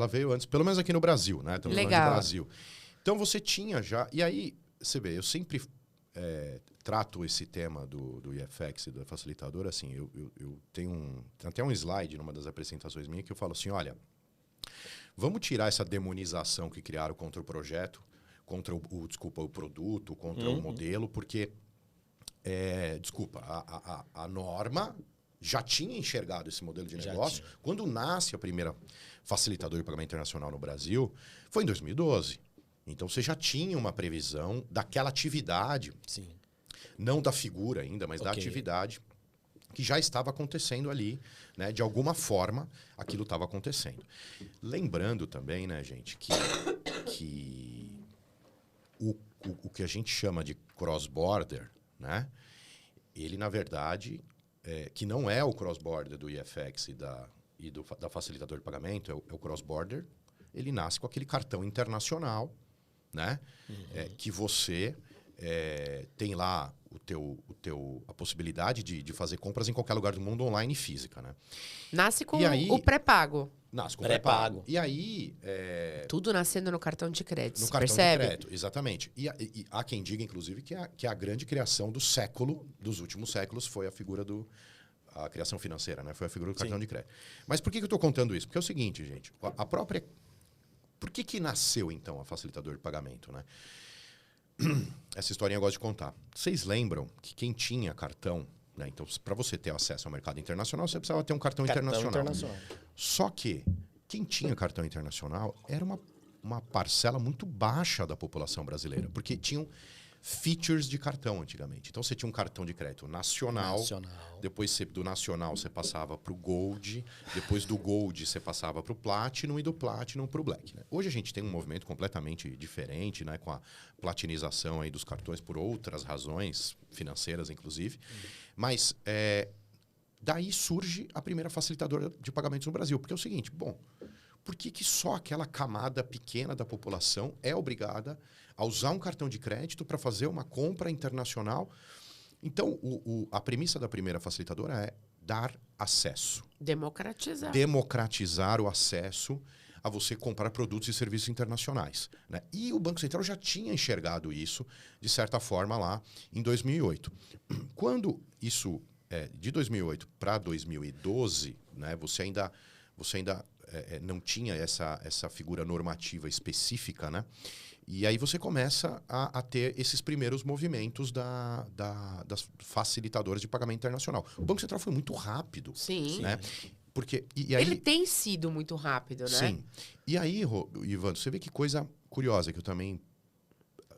veio antes, pelo menos aqui no Brasil, né? Estamos falando de Brasil. Então você tinha já... E aí, você vê, eu sempre trato esse tema do IFX e da facilitadora, assim, eu tenho até um slide numa das apresentações minhas que eu falo assim, olha, vamos tirar essa demonização que criaram contra o projeto, contra o produto, contra o modelo, porque, a norma já tinha enxergado esse modelo de negócio. Quando nasce a primeira facilitadora de pagamento internacional no Brasil, foi em 2012. Então, você já tinha uma previsão daquela atividade. Sim. Não da figura ainda, mas da atividade que já estava acontecendo ali, né? De alguma forma, aquilo estava acontecendo. Lembrando também, né, gente, que o que a gente chama de cross-border, né? Ele, na verdade, que não é o cross-border do IFX e da facilitador de pagamento, é o cross-border, ele nasce com aquele cartão internacional, né? Que você tem lá a possibilidade de fazer compras em qualquer lugar do mundo online e física, né? Nasce com o pré-pago. Nasce com o pré-pago. E aí... Tudo nascendo no cartão de crédito, no cartão de crédito, exatamente. E há quem diga, inclusive, que a grande criação dos últimos séculos, foi a figura a criação financeira, né? Foi a figura do cartão de crédito. Mas por que eu estou contando isso? Porque é o seguinte, gente, por que nasceu, então, a facilitadora de pagamento, né? Essa historinha eu gosto de contar. Vocês lembram que quem tinha cartão, né? Então, para você ter acesso ao mercado internacional, você precisava ter um cartão internacional. Só que quem tinha cartão internacional era uma parcela muito baixa da população brasileira, porque tinham features de cartão antigamente. Então, você tinha um cartão de crédito nacional. Depois do nacional você passava para o Gold. Depois do Gold você passava para o Platinum e do Platinum para o Black. Né? Hoje a gente tem um movimento completamente diferente, né? Com a platinização aí dos cartões por outras razões, financeiras inclusive. Mas daí surge a primeira facilitadora de pagamentos no Brasil. Porque é o seguinte, por que só aquela camada pequena da população é obrigada a usar um cartão de crédito para fazer uma compra internacional? Então, a premissa da primeira facilitadora é dar acesso. Democratizar o acesso a você comprar produtos e serviços internacionais. Né? E o Banco Central já tinha enxergado isso, de certa forma, lá em 2008. Quando isso, de 2008 para 2012, né, você ainda não tinha essa figura normativa específica, né? E aí você começa a ter esses primeiros movimentos das facilitadoras de pagamento internacional. O Banco Central foi muito rápido. Sim. Né? Porque, e aí, ele tem sido muito rápido, né? Sim. E aí, Ivan, você vê que coisa curiosa que eu também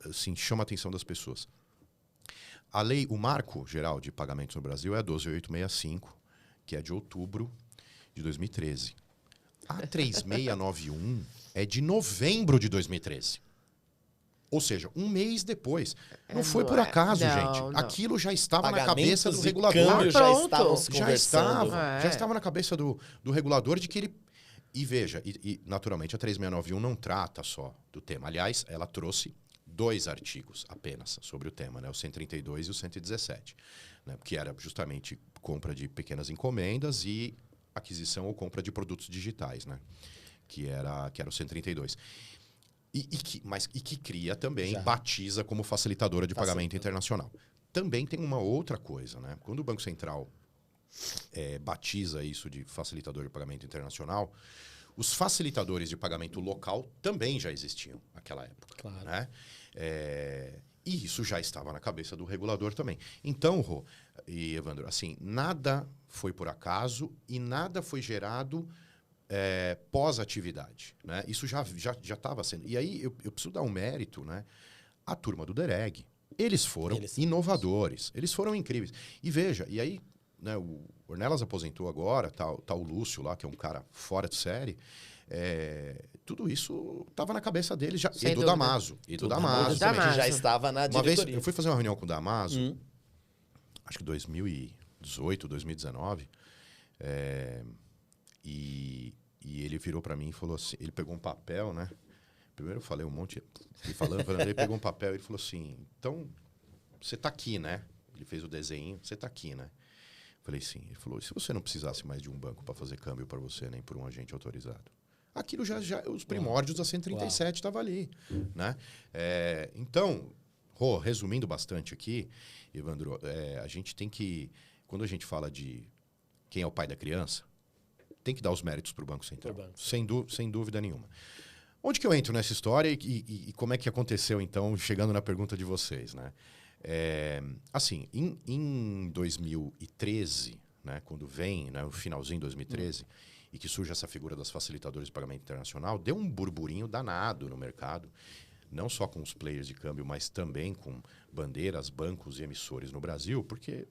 assim, chama a atenção das pessoas. O Marco Geral de Pagamentos no Brasil é a 12865, que é de outubro de 2013. A 3691 é de novembro de 2013. Ou seja, um mês depois. Não foi por acaso, gente. Não. Aquilo já estava na cabeça do regulador. Já estava na cabeça do regulador de que ele... E veja, naturalmente a 3691 não trata só do tema. Aliás, ela trouxe 2 artigos apenas sobre o tema, né? O 132 e o 117. Né? Que era justamente compra de pequenas encomendas e aquisição ou compra de produtos digitais, né? Que era o 132. E que cria também, batiza como facilitadora de pagamento internacional. Também tem uma outra coisa, né? Quando o Banco Central batiza isso de facilitador de pagamento internacional, os facilitadores de pagamento local também já existiam naquela época. Claro. Né? E isso já estava na cabeça do regulador também. Então, Rô, e Evandro, assim, nada foi por acaso e nada foi gerado pós-atividade, né? Isso já estava sendo. E aí eu preciso dar um mérito, né? A turma do Dereg. Eles foram inovadores, eles foram incríveis. E veja, e aí, né, o Ornelas aposentou agora, tá o Lúcio lá, que é um cara fora de série. Tudo isso estava na cabeça dele já. Sem E do dúvida. Damaso. Damaso. Já estava na Uma vez diretoria. eu fui fazer uma reunião com o Damaso, acho que 2018, 2019, e ele virou para mim e falou assim, ele pegou um papel, né? Primeiro eu falei um monte, ele pegou um papel e ele falou assim, então, você tá aqui, né? Ele fez o desenho, você tá aqui, né? Falei, sim. Ele falou, e se você não precisasse mais de um banco para fazer câmbio para você, nem por um agente autorizado? Aquilo já os primórdios da 137 estavam ali, né? Então, resumindo bastante aqui, Evandro, a gente tem que, quando a gente fala de quem é o pai da criança, tem que dar os méritos para o Banco Central, sem dúvida nenhuma. Onde que eu entro nessa história e como é que aconteceu, então, chegando na pergunta de vocês, né? Assim, em 2013, né, quando vem, né, o finalzinho de 2013, e que surge essa figura das facilitadoras de pagamento internacional, deu um burburinho danado no mercado, não só com os players de câmbio, mas também com bandeiras, bancos e emissores no Brasil, porque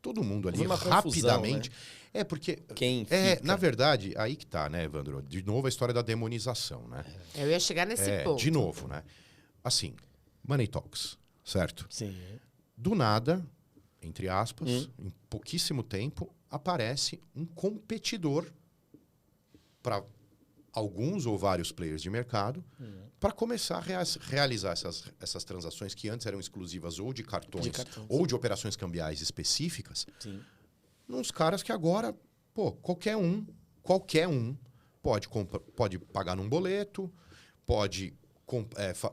todo mundo ali rapidamente... Confusão, né? Porque... Quem fica? Na verdade, aí que tá, né, Evandro? De novo a história da demonização, né? Eu ia chegar nesse ponto. De novo, né? Assim, Money Talks, certo? Sim. Do nada, entre aspas, em pouquíssimo tempo, aparece um competidor para alguns ou vários players de mercado para começar a realizar essas transações que antes eram exclusivas ou de cartões ou de operações cambiais específicas, nos caras que agora, qualquer um pode pagar num boleto, pode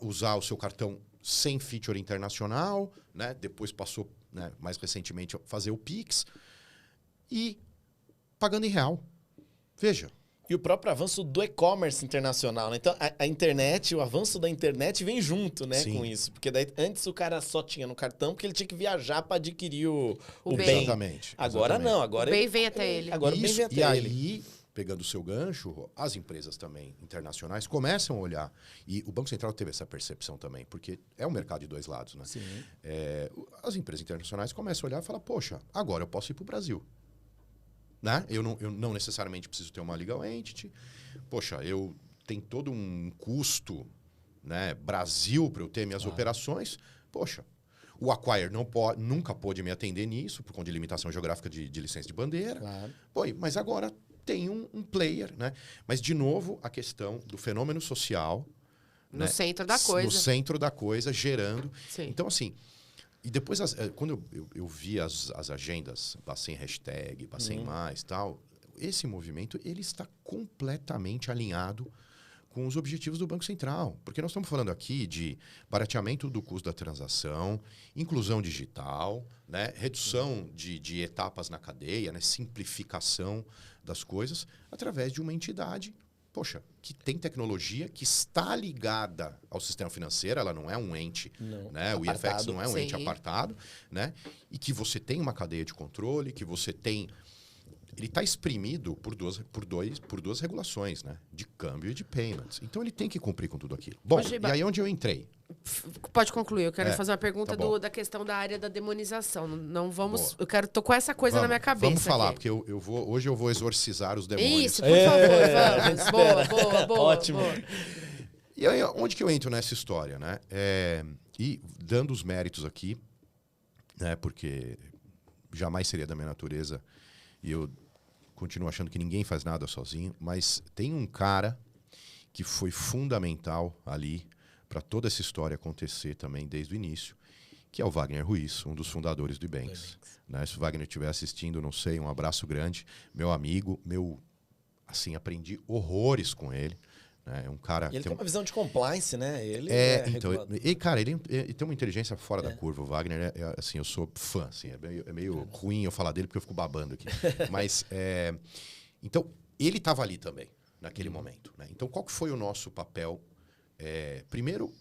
usar o seu cartão sem feature internacional, né? Depois passou, né, mais recentemente a fazer o Pix e pagando em real. Veja. E o próprio avanço do e-commerce internacional, né? Então, a internet, o avanço da internet vem junto, né, com isso. Porque daí, antes o cara só tinha no cartão porque ele tinha que viajar para adquirir o bem. Exatamente. Agora não, agora... O bem vem até ele. Agora o bem vem até ele. Aí, pegando o seu gancho, as empresas também internacionais começam a olhar. E o Banco Central teve essa percepção também, porque é um mercado de dois lados, né? Sim. As empresas internacionais começam a olhar e falar, poxa, agora eu posso ir para o Brasil. Né? Eu não necessariamente preciso ter uma legal entity. Poxa, eu tenho todo um custo, né, Brasil para eu ter minhas operações. Poxa, o Acquire nunca pôde me atender nisso, por conta de limitação geográfica de licença de bandeira. Claro. Mas agora tem um player. Né? Mas, de novo, a questão do fenômeno social... No centro da coisa. No centro da coisa, gerando... Sim. Então, assim... E depois, quando eu vi as agendas, Bacen hashtag, Bacen mais tal, esse movimento ele está completamente alinhado com os objetivos do Banco Central. Porque nós estamos falando aqui de barateamento do custo da transação, inclusão digital, né, redução de etapas na cadeia, né, simplificação das coisas, através de uma entidade... Poxa, que tem tecnologia, que está ligada ao sistema financeiro, ela não é um ente, né? O IFX não é um ente apartado, né? E que você tem uma cadeia de controle, que você tem... Ele está exprimido por duas regulações, né? De câmbio e de payments. Então, ele tem que cumprir com tudo aquilo. Bom, e aí onde eu entrei? Pode concluir. Eu quero fazer uma pergunta da questão da área da demonização. Não vamos... Tô com essa coisa na minha cabeça. Vamos falar, aqui. porque hoje eu vou exorcizar os demônios. Isso, por favor, vamos. Boa. Ótimo. Boa. E aí, onde que eu entro nessa história, né? E dando os méritos aqui, né? Porque jamais seria da minha natureza, e eu continuo achando que ninguém faz nada sozinho, mas tem um cara que foi fundamental ali para toda essa história acontecer também desde o início, que é o Wagner Ruiz, um dos fundadores do Ibanks. Né? Se o Wagner estiver assistindo, não sei, um abraço grande, meu amigo, assim, aprendi horrores com ele. Né? É um cara... E ele tem uma visão de compliance, né? Ele cara, ele tem uma inteligência fora da curva. O Wagner, assim, eu sou fã, assim, é meio ruim eu falar dele porque eu fico babando aqui. Mas, então, ele estava ali também, naquele momento. Né? Então, qual que foi o nosso papel? Primeiro,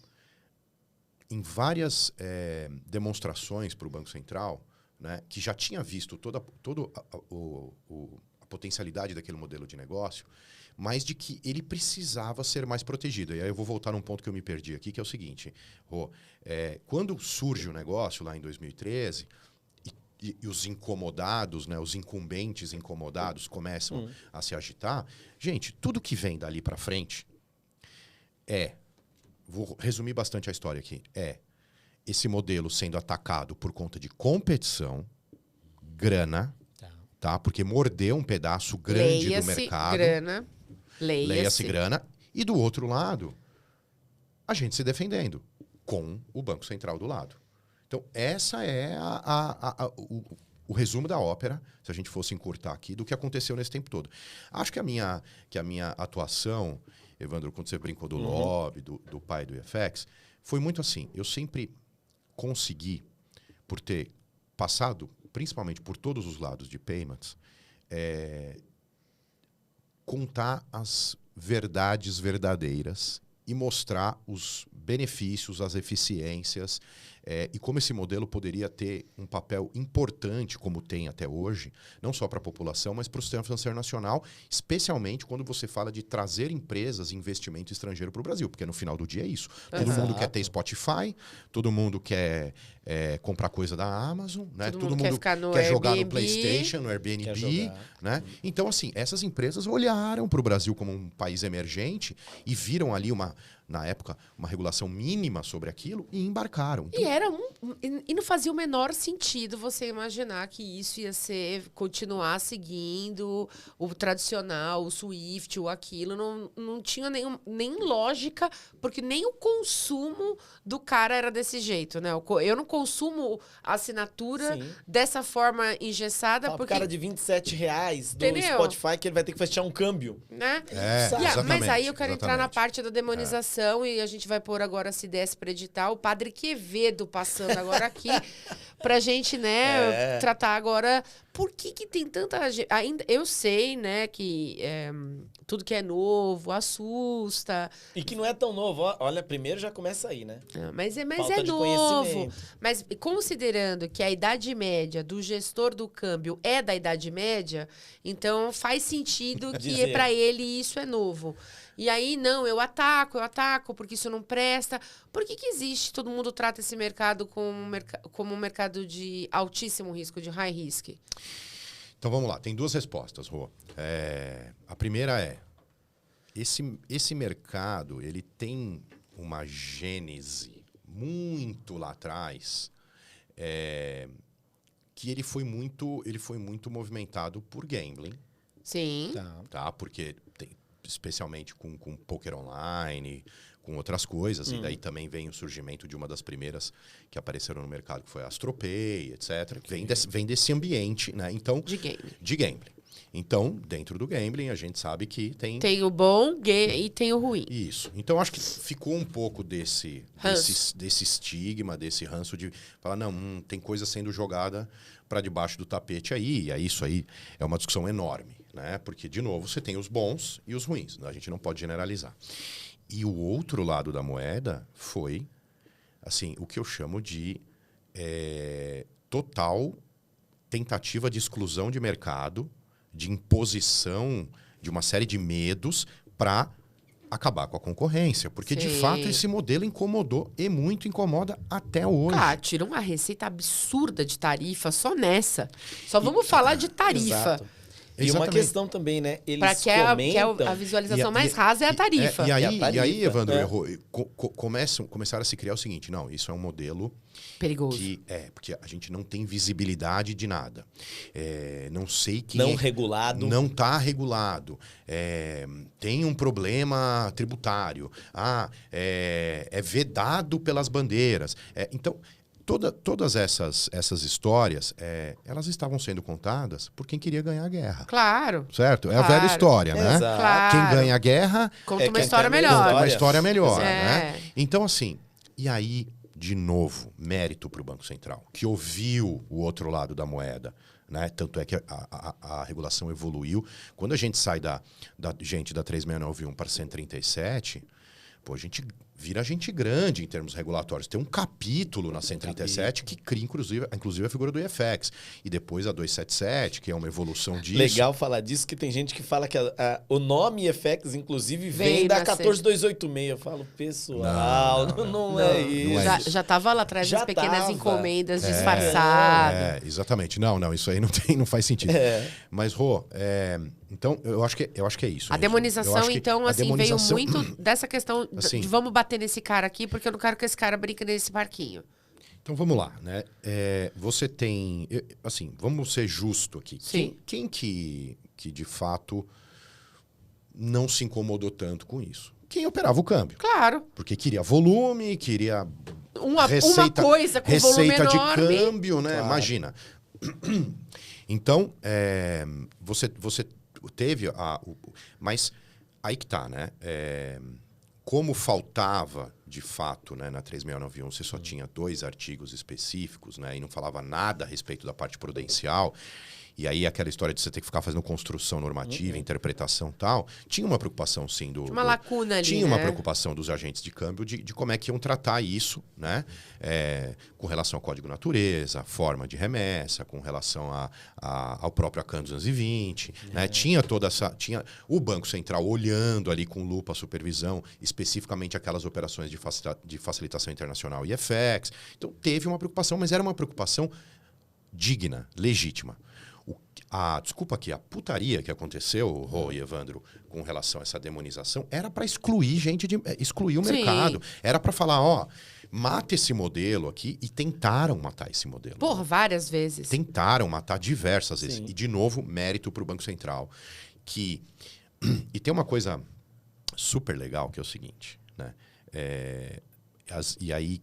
em várias demonstrações para o Banco Central, né, que já tinha visto toda a potencialidade daquele modelo de negócio, mas de que ele precisava ser mais protegido. E aí eu vou voltar num ponto que eu me perdi aqui, que é o seguinte. Quando surge o negócio, lá em 2013, e os incomodados, né, os incumbentes incomodados começam a se agitar, gente, tudo que vem dali para frente vou resumir bastante a história aqui, esse modelo sendo atacado por conta de competição, grana, tá? Porque mordeu um pedaço grande do mercado. Leia-se grana. E do outro lado, a gente se defendendo com o Banco Central do lado. Então, essa é o resumo da ópera, se a gente fosse encurtar aqui, do que aconteceu nesse tempo todo. Acho que a minha atuação, Evandro, quando você brincou do lobby, do pai do FX, foi muito assim. Eu sempre consegui, por ter passado, principalmente por todos os lados de payments, contar as verdades verdadeiras e mostrar os benefícios, as eficiências, e como esse modelo poderia ter um papel importante, como tem até hoje, não só para a população, mas para o sistema financeiro nacional, especialmente quando você fala de trazer empresas e investimento estrangeiro para o Brasil, porque no final do dia é isso. Todo mundo quer ter Spotify, todo mundo quer comprar coisa da Amazon, né? Todo mundo quer jogar no PlayStation, no Airbnb, né? Então, assim, essas empresas olharam para o Brasil como um país emergente e viram ali na época, uma regulação mínima sobre aquilo e embarcaram. Então, e não fazia o menor sentido você imaginar que isso ia continuar seguindo o tradicional, o SWIFT, ou aquilo. Não tinha nem lógica, porque nem o consumo do cara era desse jeito, né? Eu não consumo a assinatura dessa forma engessada. Porque o cara de R$27 do Spotify que ele vai ter que fechar um câmbio. Né? Exatamente, mas aí eu quero entrar na parte da demonização e a gente vai pôr agora, se desse para editar, o Padre Quevedo passando agora aqui pra gente, né, tratar agora por que tem tanta gente. Ainda eu sei, né, que tudo que é novo assusta. E que não é tão novo. Olha, primeiro já começa aí, né? Mas é novo. Mas considerando que a idade média do gestor do câmbio é da idade média, então faz sentido que para ele isso é novo. E aí, não, eu ataco, porque isso não presta. Por que existe? Todo mundo trata esse mercado como um mercado de altíssimo risco, de high risk? Então, vamos lá. Tem duas respostas, Rô. A primeira é, esse mercado, ele tem uma gênese muito lá atrás, que ele foi muito movimentado por gambling. Sim. Tá? Porque especialmente com poker online, com outras coisas. E daí também vem o surgimento de uma das primeiras que apareceram no mercado, que foi a Astropay, etc. Vem desse ambiente, né? Então, de gambling. Então, dentro do gambling, a gente sabe que tem... Tem o bom e tem o ruim. Isso. Então, acho que ficou um pouco desse estigma, desse ranço de falar, não, tem coisa sendo jogada para debaixo do tapete aí. E aí, isso aí é uma discussão enorme, né? Porque, de novo, você tem os bons e os ruins. A gente não pode generalizar. E o outro lado da moeda foi, assim, o que eu chamo de total tentativa de exclusão de mercado, de imposição de uma série de medos para acabar com a concorrência. Porque, de fato, esse modelo incomodou e muito incomoda até hoje. Tira uma receita absurda de tarifa só nessa. Só vamos falar de tarifa. Exato. E uma questão também, né? Eles comentam... a visualização mais rasa é a tarifa. E aí, Evandro, começaram a se criar o seguinte, não, isso é um modelo... perigoso. Porque a gente não tem visibilidade de nada. Não sei quem... Não regulado. Não está regulado. Tem um problema tributário. É vedado pelas bandeiras. Então... Todas essas histórias, elas estavam sendo contadas por quem queria ganhar a guerra. Claro. Certo? É a velha história, né? Exato. Claro. Quem ganha a guerra... Conta uma história melhor. Conta uma história melhor, né? Então, assim, e aí, de novo, mérito para o Banco Central, que ouviu o outro lado da moeda, né? Tanto é que a regulação evoluiu. Quando a gente sai da 3691 para 137... a gente vira gente grande em termos regulatórios. Tem um capítulo na 137 que cria, inclusive, a figura do IFX. E depois a 277, que é uma evolução disso. Legal falar disso, que tem gente que fala que o nome IFX, inclusive, vem da 14286. Eu falo, pessoal, não é isso. Já estava lá atrás das pequenas encomendas disfarçadas. Exatamente. Não, isso aí não faz sentido. Mas, Rô, então, eu acho que é isso. A demonização, então, assim, veio muito dessa questão assim, de vamos bater nesse cara aqui, porque eu não quero que esse cara brinque nesse parquinho. Então, vamos lá, né? Você tem... Assim, vamos ser justo aqui. Sim. Quem que, de fato, não se incomodou tanto com isso? Quem operava o câmbio. Claro. Porque queria volume, queria... Uma coisa com volume receita enorme. de câmbio, né? Claro. Imagina. Então, você teve mas aí que tá, né? Como faltava, de fato, né, na 3691, você só tinha 2 artigos específicos, né? E não falava nada a respeito da parte prudencial. E aí aquela história de você ter que ficar fazendo construção normativa, interpretação e tal. Tinha uma preocupação, sim, uma lacuna ali, tinha uma preocupação dos agentes de câmbio de como é que iam tratar isso, né? Com relação ao Código Natureza, forma de remessa, com relação ao próprio ACAN 220. Né? Tinha toda essa... Tinha o Banco Central olhando ali com lupa a supervisão, especificamente aquelas operações de facilitação internacional e FX. Então teve uma preocupação, mas era uma preocupação digna, legítima. Desculpa aqui, a putaria que aconteceu, Rô e Evandro, com relação a essa demonização, era para excluir excluir o mercado. Era para falar, mata esse modelo aqui, e tentaram matar esse modelo. Porra, várias vezes. Tentaram matar diversas vezes. Sim. E, de novo, mérito para o Banco Central. E tem uma coisa super legal, que é o seguinte, né? E aí...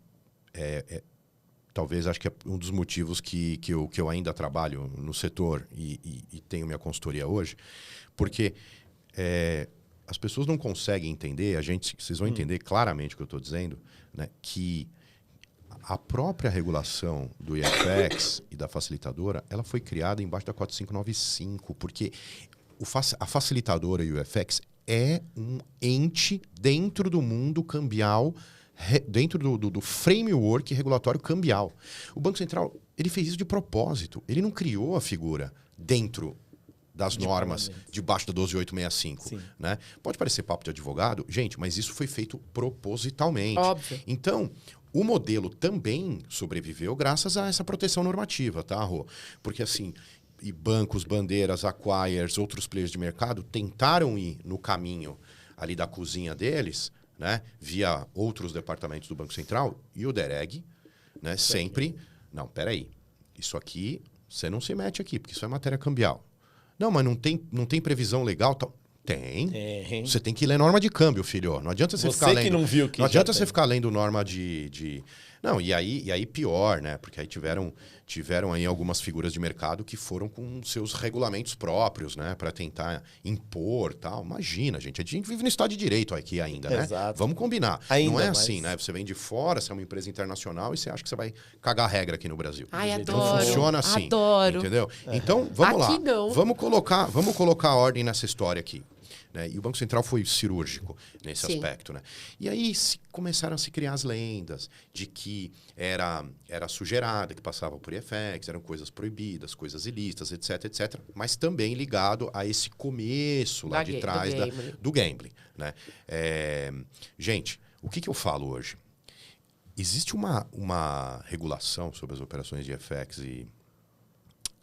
Talvez acho que é um dos motivos que eu ainda trabalho no setor e tenho minha consultoria hoje, porque as pessoas não conseguem entender, vocês vão entender claramente o que eu estou dizendo, né, que a própria regulação do IFX e da facilitadora, ela foi criada embaixo da 4595, porque a facilitadora e o IFX é um ente dentro do mundo cambial, dentro do framework regulatório cambial. O Banco Central, ele fez isso de propósito. Ele não criou a figura dentro das normas, debaixo da 12865. Né? Pode parecer papo de advogado, gente, mas isso foi feito propositalmente. Óbvio. Então, o modelo também sobreviveu graças a essa proteção normativa, tá, Rô? Porque assim, e bancos, bandeiras, acquirers, outros players de mercado tentaram ir no caminho ali da cozinha deles, né, via outros departamentos do Banco Central, e o DEREG, né, sempre... Não, peraí, isso aqui, você não se mete aqui, porque isso é matéria cambial. Não, mas não tem previsão legal? Tal. Tem. Você tem que ler norma de câmbio, filho. Não adianta você ficar lendo... que não viu que não adianta você ficar lendo norma de... Não, e aí pior, né? Porque aí tiveram aí algumas figuras de mercado que foram com seus regulamentos próprios, né? Para tentar impor tal. Imagina, gente. A gente vive no Estado de Direito aqui ainda, né? Exato. Vamos combinar. Ainda não é mais. assim, né? Você vem de fora, você é uma empresa internacional e você acha que você vai cagar regra aqui no Brasil. Ai, Não adoro. funciona assim. Adoro. Entendeu? Então, vamos lá. Aqui não. Vamos colocar ordem nessa história aqui. Né? E o Banco Central foi cirúrgico nesse aspecto. Né? E aí começaram a se criar as lendas de que era sujeirada, que passava por IFX, eram coisas proibidas, coisas ilícitas, etc, etc. Mas também ligado a esse começo lá de trás do gambling. Né? Gente, o que eu falo hoje? Existe uma regulação sobre as operações de IFX e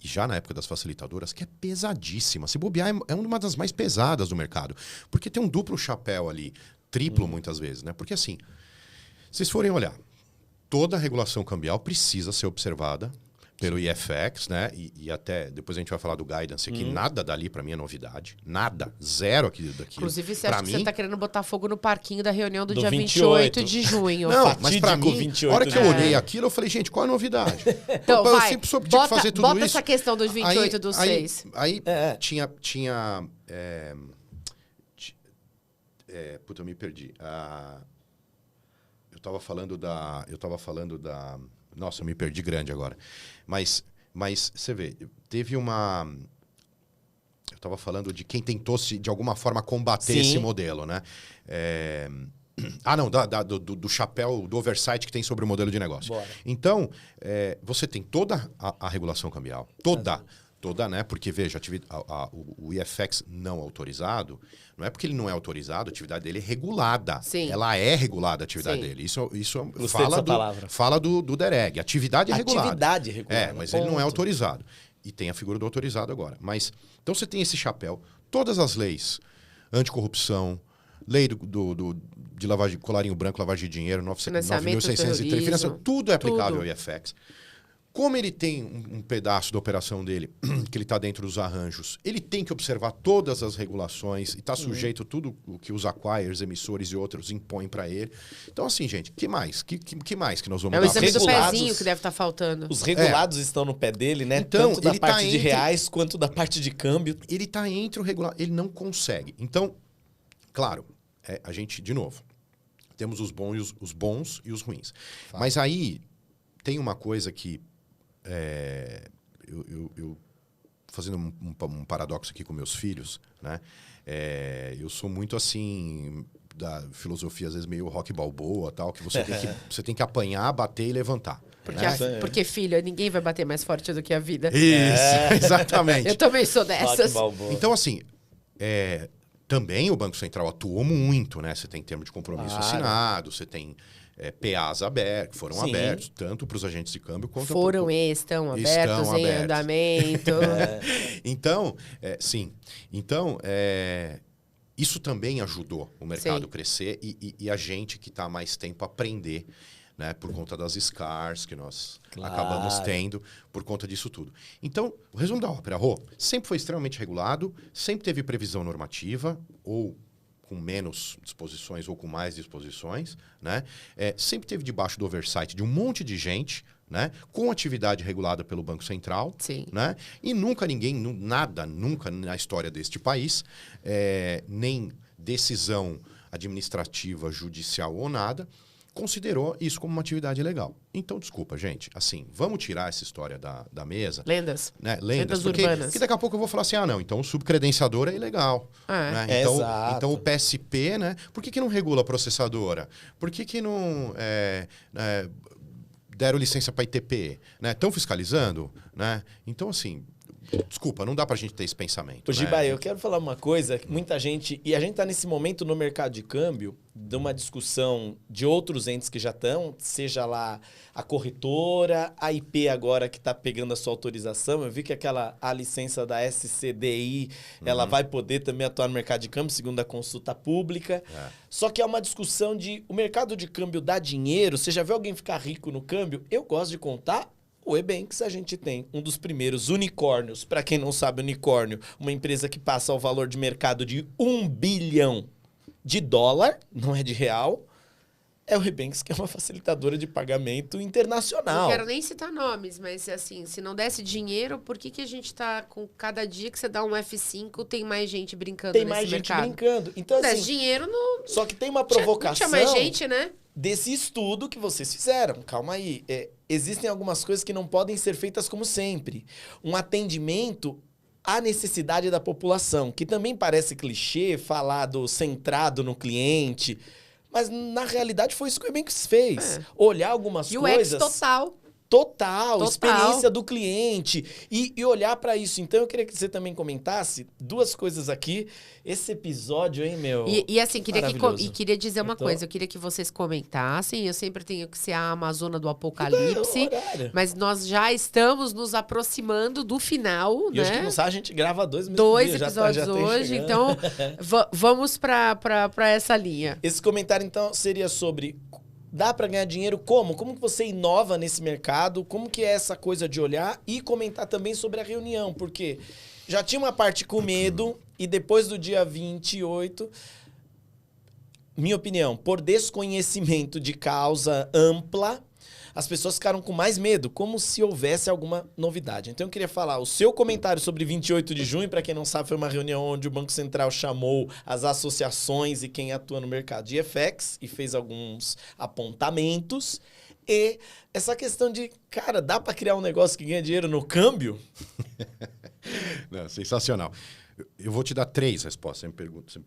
já na época das facilitadoras, que é pesadíssima. Se bobear, é uma das mais pesadas do mercado. Porque tem um duplo chapéu ali, triplo muitas vezes. Né? Porque assim, se vocês forem olhar, toda a regulação cambial precisa ser observada pelo IFX, né? E até depois a gente vai falar do guidance aqui. Nada dali para mim é novidade. Nada. Zero aqui daqui. Inclusive, você acha que você tá querendo botar fogo no parquinho da reunião do dia 28. 28 de junho. Não, mas pra mim, 28 a hora que eu olhei aquilo, eu falei, gente, qual é a novidade? Então, eu vai, sempre soube que tinha que fazer tudo bota isso. essa questão dos 28 do 6. Aí tinha puta, eu me perdi. Eu tava falando da... Nossa, eu me perdi grande agora. Mas você vê, teve uma... Eu estava falando de quem tentou de alguma forma combater esse modelo, né? não, do chapéu, do oversight que tem sobre o modelo de negócio. Bora. Então, você tem toda a regulação cambial. Toda, né? Porque, veja, o IFX não autorizado, não é porque ele não é autorizado, a atividade dele é regulada. Sim. Ela é regulada, a atividade Sim. dele. Isso palavra. fala do DEREG. Atividade regulada. Atividade regulada. Mas ele não é autorizado. E tem a figura do autorizado agora. Mas, então você tem esse chapéu. Todas as leis, anticorrupção, lei de lavagem, colarinho branco, lavagem de dinheiro, 9.603, financiamento, tudo é aplicável ao IFX. Como ele tem um pedaço da operação dele, que ele está dentro dos arranjos, ele tem que observar todas as regulações e está sujeito a tudo o que os acquirers, emissores e outros impõem para ele. Então, assim, gente, que mais? Que mais que nós vamos dar? É o exame do pezinho que deve estar faltando. Os regulados estão no pé dele, né? Então, tanto da ele parte tá de reais quanto da parte de câmbio. Ele está entre o regulado, ele não consegue. Então, claro, a gente, de novo, temos os bons e os ruins. Mas aí tem uma coisa que eu fazendo um paradoxo aqui com meus filhos, né? Eu sou muito assim da filosofia, às vezes meio rock balboa, tal, que você tem que apanhar, bater e levantar. Porque, filho, ninguém vai bater mais forte do que a vida. Isso, exatamente. Eu também sou dessas. Então, assim, também o Banco Central atuou muito, né? Você tem termo de compromisso assinado, você tem PAs abertos, foram abertos, tanto para os agentes de câmbio quanto... Estão abertos, em andamento. Então, sim. Então, isso também ajudou o mercado crescer e a gente que está há mais tempo aprender, né, por conta das SCARs que nós acabamos tendo, por conta disso tudo. Então, o resumo da ópera, Rô, sempre foi extremamente regulado, sempre teve previsão normativa, ou com menos disposições ou com mais disposições, né? Sempre teve debaixo do oversight de um monte de gente, né? Com atividade regulada pelo Banco Central. Sim. Né? E nunca nunca na história deste país, nem decisão administrativa, judicial ou nada, considerou isso como uma atividade legal. Então, desculpa, gente. Assim, vamos tirar essa história da mesa. Lendas. Né? Lendas urbanas. Porque daqui a pouco eu vou falar assim, não, então o subcredenciador é ilegal. Né? Então o PSP, né? Por que não regula a processadora? Por que não deram licença para ITP? Estão fiscalizando? Né? Então, assim... Desculpa, não dá pra gente ter esse pensamento. Ô, Giba, eu quero falar uma coisa, que muita gente... E a gente tá nesse momento no mercado de câmbio, de uma discussão de outros entes que já estão, seja lá a corretora, a IP agora que tá pegando a sua autorização. Eu vi que a licença da SCDI, ela vai poder também atuar no mercado de câmbio, segundo a consulta pública. Só que é uma discussão de o mercado de câmbio dá dinheiro. Você já viu alguém ficar rico no câmbio? Eu gosto de contar... O Ebanks, a gente tem um dos primeiros unicórnios. Para quem não sabe, unicórnio, uma empresa que passa ao valor de mercado de $1 bilhão, não é de real. É o Ebanks, que é uma facilitadora de pagamento internacional. Não quero nem citar nomes, mas assim, se não desse dinheiro, por que a gente tá com cada dia que você dá um F5, tem mais gente brincando nesse mercado? Tem mais gente brincando. Então, se desse dinheiro, não... Só que tem uma provocação... Não tinha mais gente, né? Desse estudo que vocês fizeram. Calma aí. Existem algumas coisas que não podem ser feitas como sempre. Um atendimento à necessidade da população, que também parece clichê, falar do centrado no cliente, mas na realidade foi isso que o Ebanks fez. Olhar algumas coisas... UX total. Total, experiência do cliente e olhar para isso. Então, eu queria que você também comentasse duas coisas aqui. Esse episódio, hein, meu? E assim, queria dizer uma coisa. Eu queria que vocês comentassem. Eu sempre tenho que ser a Amazona do Apocalipse. Mas nós já estamos nos aproximando do final, e né? hoje que não sabe, a gente grava 2 episódios hoje. Então, vamos para essa linha. Esse comentário, então, seria sobre... Dá para ganhar dinheiro como? Como que você inova nesse mercado? Como que é essa coisa de olhar? E comentar também sobre a reunião, porque já tinha uma parte com medo e depois do dia 28, minha opinião, por desconhecimento de causa ampla, as pessoas ficaram com mais medo, como se houvesse alguma novidade. Então eu queria falar o seu comentário sobre 28 de junho, para quem não sabe, foi uma reunião onde o Banco Central chamou as associações e quem atua no mercado de FX e fez alguns apontamentos. E essa questão de, cara, dá para criar um negócio que ganha dinheiro no câmbio? Não, sensacional. Eu vou te dar 3 respostas. Você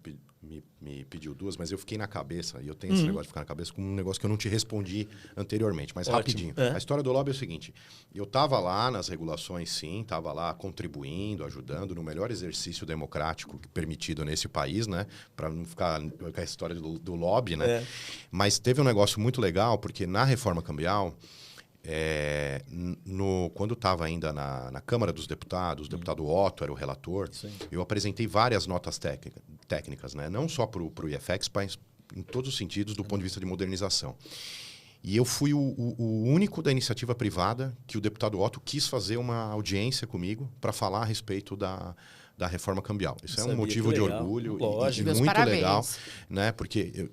me pediu 2, mas eu fiquei na cabeça, e eu tenho esse negócio de ficar na cabeça, com um negócio que eu não te respondi anteriormente, mas rapidinho. A história do lobby é o seguinte, eu estava lá nas regulações, sim, estava lá contribuindo, ajudando no melhor exercício democrático permitido nesse país, né? Para não ficar com a história do lobby, né? Mas teve um negócio muito legal, porque na reforma cambial, quando estava ainda na Câmara dos Deputados, o deputado Otto era o relator, eu apresentei várias notas técnicas, né? Não só para o IFX, mas em todos os sentidos do ponto de vista de modernização. E eu fui o único da iniciativa privada que o deputado Otto quis fazer uma audiência comigo para falar a respeito da reforma cambial. Isso é um motivo de orgulho e muito legal, né? Porque...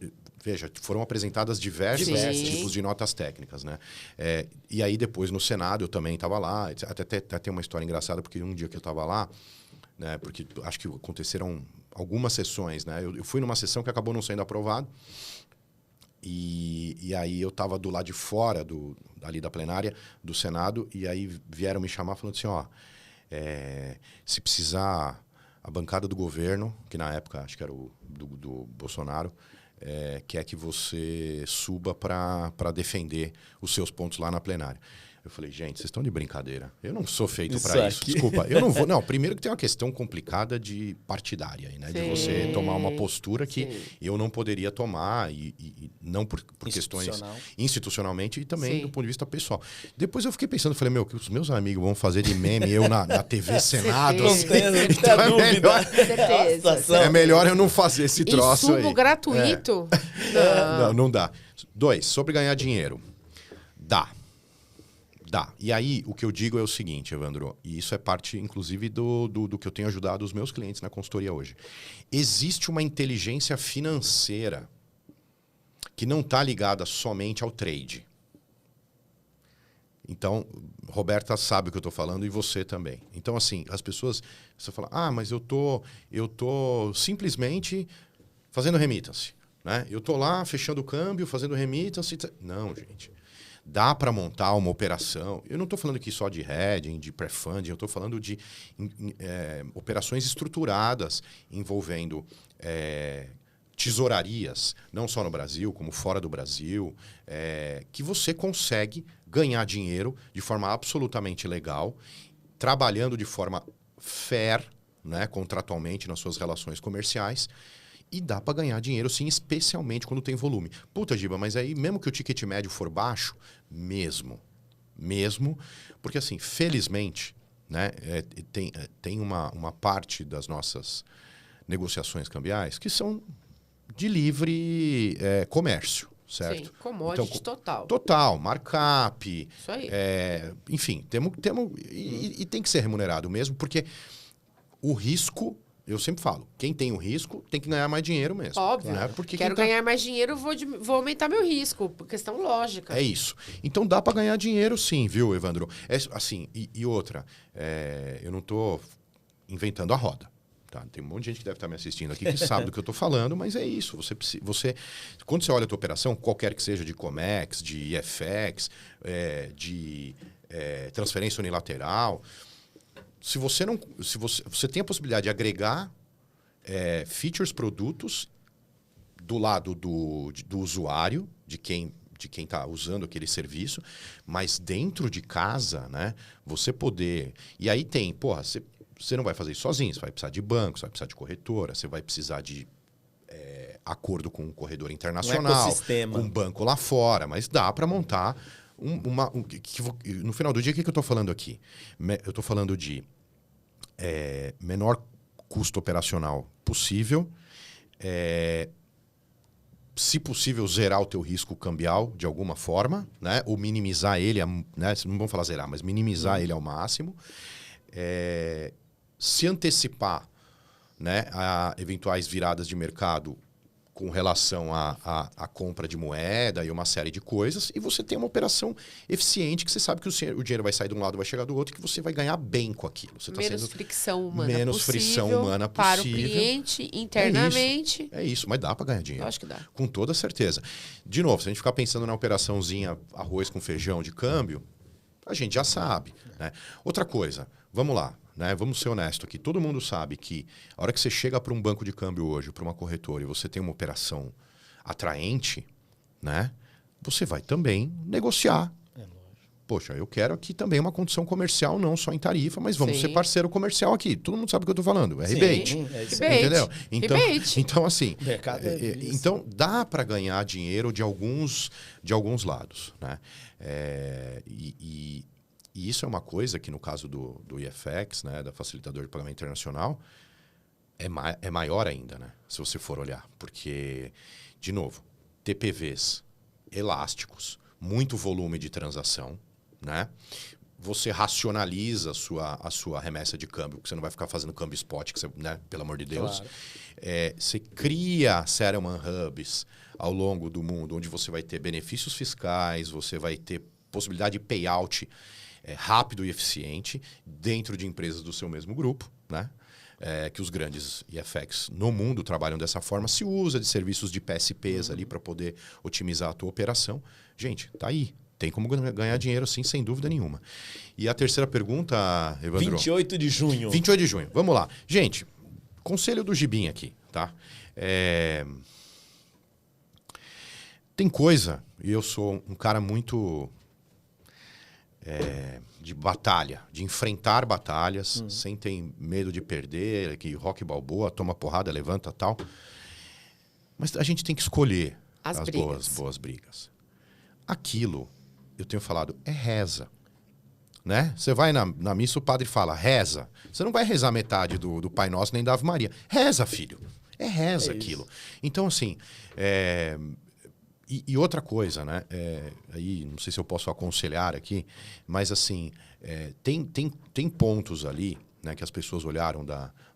Veja, foram apresentadas diversos tipos de notas técnicas, né? E aí, depois, no Senado, eu também estava lá. Até tem uma história engraçada, porque um dia que eu estava lá, né? Porque acho que aconteceram algumas sessões, né? Eu fui numa sessão que acabou não sendo aprovado. E aí, eu estava do lado de fora ali da plenária do Senado. E aí, vieram me chamar falando assim, se precisar, a bancada do governo, que na época, acho que era do Bolsonaro... quer que você suba para defender os seus pontos lá na plenária. Eu falei, gente, vocês estão de brincadeira. Eu não sou feito para isso. Desculpa, eu não vou... Não, primeiro que tem uma questão complicada de partidária, né? De você tomar uma postura que eu não poderia tomar, e não por questões institucionalmente e também do ponto de vista pessoal. Depois eu fiquei pensando, falei, o que os meus amigos vão fazer de meme, eu na TV Senado? Assim, então é melhor eu não fazer esse troço aí. Gratuito? Não dá. 2, sobre ganhar dinheiro. Dá. E aí, o que eu digo é o seguinte, Evandro, e isso é parte, inclusive, do que eu tenho ajudado os meus clientes na consultoria hoje. Existe uma inteligência financeira que não está ligada somente ao trade. Então, Roberta sabe o que eu estou falando e você também. Então, assim, as pessoas... Você fala, mas eu tô simplesmente fazendo remittance, né? Eu tô lá fechando o câmbio, fazendo remittance... Não, gente... Dá para montar uma operação. Eu não estou falando aqui só de hedging, de pré-funding, eu estou falando de operações estruturadas envolvendo tesourarias, não só no Brasil, como fora do Brasil, que você consegue ganhar dinheiro de forma absolutamente legal, trabalhando de forma fair, né, contratualmente nas suas relações comerciais. E dá para ganhar dinheiro, sim, especialmente quando tem volume. Puta, Giba, mas aí mesmo que o ticket médio for baixo, mesmo, porque assim, felizmente, né, tem uma parte das nossas negociações cambiais que são de livre comércio, certo? Sim, commodity total. Total, markup. Isso aí. Enfim, e tem que ser remunerado mesmo, porque o risco... Eu sempre falo, quem tem o risco tem que ganhar mais dinheiro mesmo. Óbvio. Né? Porque quero ganhar mais dinheiro, vou aumentar meu risco. Por questão lógica. É isso. Então dá para ganhar dinheiro sim, viu, Evandro? Assim, e outra, eu não estou inventando a roda. Tá? Tem um monte de gente que deve estar me assistindo aqui que sabe do que eu estou falando, mas é isso. Quando você olha a tua operação, qualquer que seja de Comex, de IFX, de transferência unilateral... Se você tem a possibilidade de agregar features, produtos do lado do usuário, de quem está usando aquele serviço, mas dentro de casa, né, você poder... E aí tem, você não vai fazer isso sozinho, você vai precisar de banco, você vai precisar de corretora, você vai precisar de acordo com um corredor internacional, com um banco lá fora, mas dá para montar... no final do dia, o que eu estou falando aqui? Eu estou falando de menor custo operacional possível, se possível, zerar o teu risco cambial de alguma forma, né? Ou minimizar ele, né? Não vamos falar zerar, mas minimizar ele ao máximo. Se antecipar, né, a eventuais viradas de mercado com relação à compra de moeda e uma série de coisas, e você tem uma operação eficiente que você sabe que o dinheiro vai sair de um lado, vai chegar do outro, que você vai ganhar bem com aquilo. Você menos fricção humana menos fricção humana para possível. O cliente, internamente. É isso, mas dá para ganhar dinheiro. Eu acho que dá. Com toda certeza. De novo, se a gente ficar pensando na operaçãozinha arroz com feijão de câmbio, a gente já sabe. Né? Outra coisa, vamos lá. né? Vamos ser honestos aqui. Todo mundo sabe que a hora que você chega para um banco de câmbio hoje, para uma corretora, e você tem uma operação atraente, né? Você vai também negociar. Poxa, eu quero aqui também uma condição comercial, não só em tarifa, mas vamos ser parceiro comercial aqui. Todo mundo sabe o que eu estou falando. É rebate. Entendeu? Então assim, então dá para ganhar dinheiro de alguns lados, né? E isso é uma coisa que no caso do IFX, né, da facilitador de pagamento internacional, é maior ainda, né? Se você for olhar, porque de novo, TPVs elásticos, muito volume de transação, né? Você racionaliza a sua remessa de câmbio, porque você não vai ficar fazendo câmbio spot, que você, né? Pelo amor de Deus. Claro. Você cria settlement hubs ao longo do mundo, onde você vai ter benefícios fiscais, você vai ter possibilidade de payout rápido e eficiente dentro de empresas do seu mesmo grupo, né? Que os grandes IFX no mundo trabalham dessa forma. Se usa de serviços de PSPs ali para poder otimizar a tua operação. Gente, tá aí. Tem como ganhar dinheiro, sim, sem dúvida nenhuma. E a terceira pergunta, Evandro? 28 de junho. 28 de junho. Vamos lá. Gente, conselho do Gibim aqui, tá? Tem coisa, e eu sou um cara muito de batalha, de enfrentar batalhas, sem ter medo de perder, que Rocky Balboa toma porrada, levanta e tal. Mas a gente tem que escolher as boas brigas. Aquilo, eu tenho falado, é reza. Né? Você vai na missa, o padre fala, reza. Você não vai rezar metade do Pai Nosso nem da Ave Maria. Reza, filho. É reza aquilo. Então, assim... E outra coisa, né? Aí, não sei se eu posso aconselhar aqui, mas assim, tem pontos ali, né, que as pessoas olharam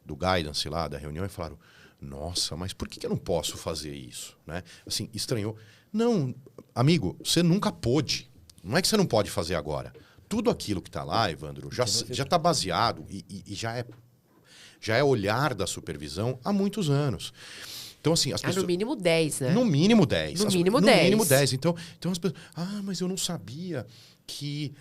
do guidance lá, da reunião, e falaram, nossa, mas por que eu não posso fazer isso? Né? Assim, estranhou. Não, amigo, você nunca pôde. Não é que você não pode fazer agora. Tudo aquilo que está lá, Evandro, já está baseado e já é olhar da supervisão há muitos anos. Então, assim, as pessoas... no mínimo 10, né? No mínimo 10. No mínimo 10. No mínimo 10. Então as pessoas... mas eu não sabia que...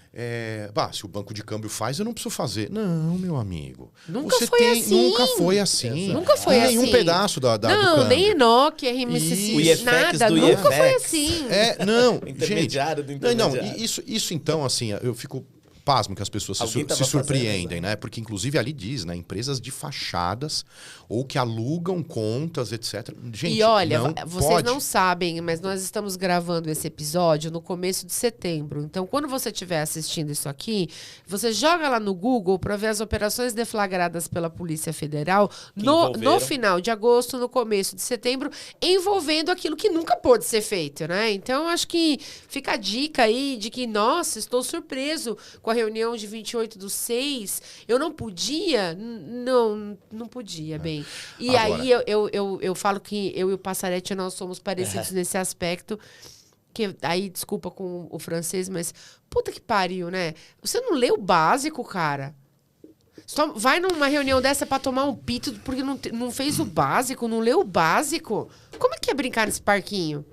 se o banco de câmbio faz, eu não preciso fazer. Não, meu amigo. Nunca foi assim. Nunca foi assim. Nunca foi assim. Nenhum pedaço do câmbio. Nem Enoch, RMCC, nada. Nunca foi assim. Não, intermediário gente... do intermediário. Não, isso então, assim, eu fico... Pasmo que as pessoas se surpreendem, né? Porque, inclusive, ali diz, né? Empresas de fachadas ou que alugam contas, etc. Gente, e olha, vocês pode. Não sabem, mas nós estamos gravando esse episódio no começo de setembro. Então, quando você estiver assistindo isso aqui, você joga lá no Google para ver as operações deflagradas pela Polícia Federal no final de agosto, no começo de setembro, envolvendo aquilo que nunca pôde ser feito, né? Então, acho que fica a dica aí de que, nossa, estou surpreso com a reunião de 28/6, eu não podia? Não podia, bem. E agora, aí eu falo que eu e o Passarete, nós somos parecidos nesse aspecto, que aí, desculpa com o francês, mas puta que pariu, né? Você não lê o básico, cara. Só vai numa reunião dessa pra tomar um pito porque não fez o básico, não leu o básico. Como é que é brincar nesse parquinho?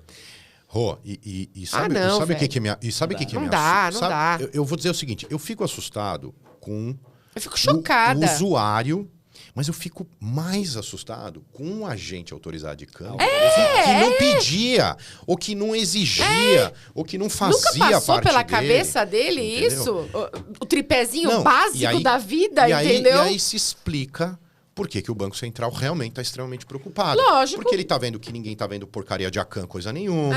Sabe o que é minha... E sabe o que é minha... Não dá. Eu vou dizer o seguinte, eu fico assustado com... Eu fico chocada. O usuário, mas eu fico mais assustado com um agente autorizado de câmbio que não pedia, ou que não exigia, ou que não fazia parte dele. Nunca passou pela cabeça dele isso? O tripézinho básico da vida, entendeu? E aí se explica... Por que o Banco Central realmente está extremamente preocupado? Lógico. Porque ele está vendo que ninguém está vendo porcaria de ACAN coisa nenhuma.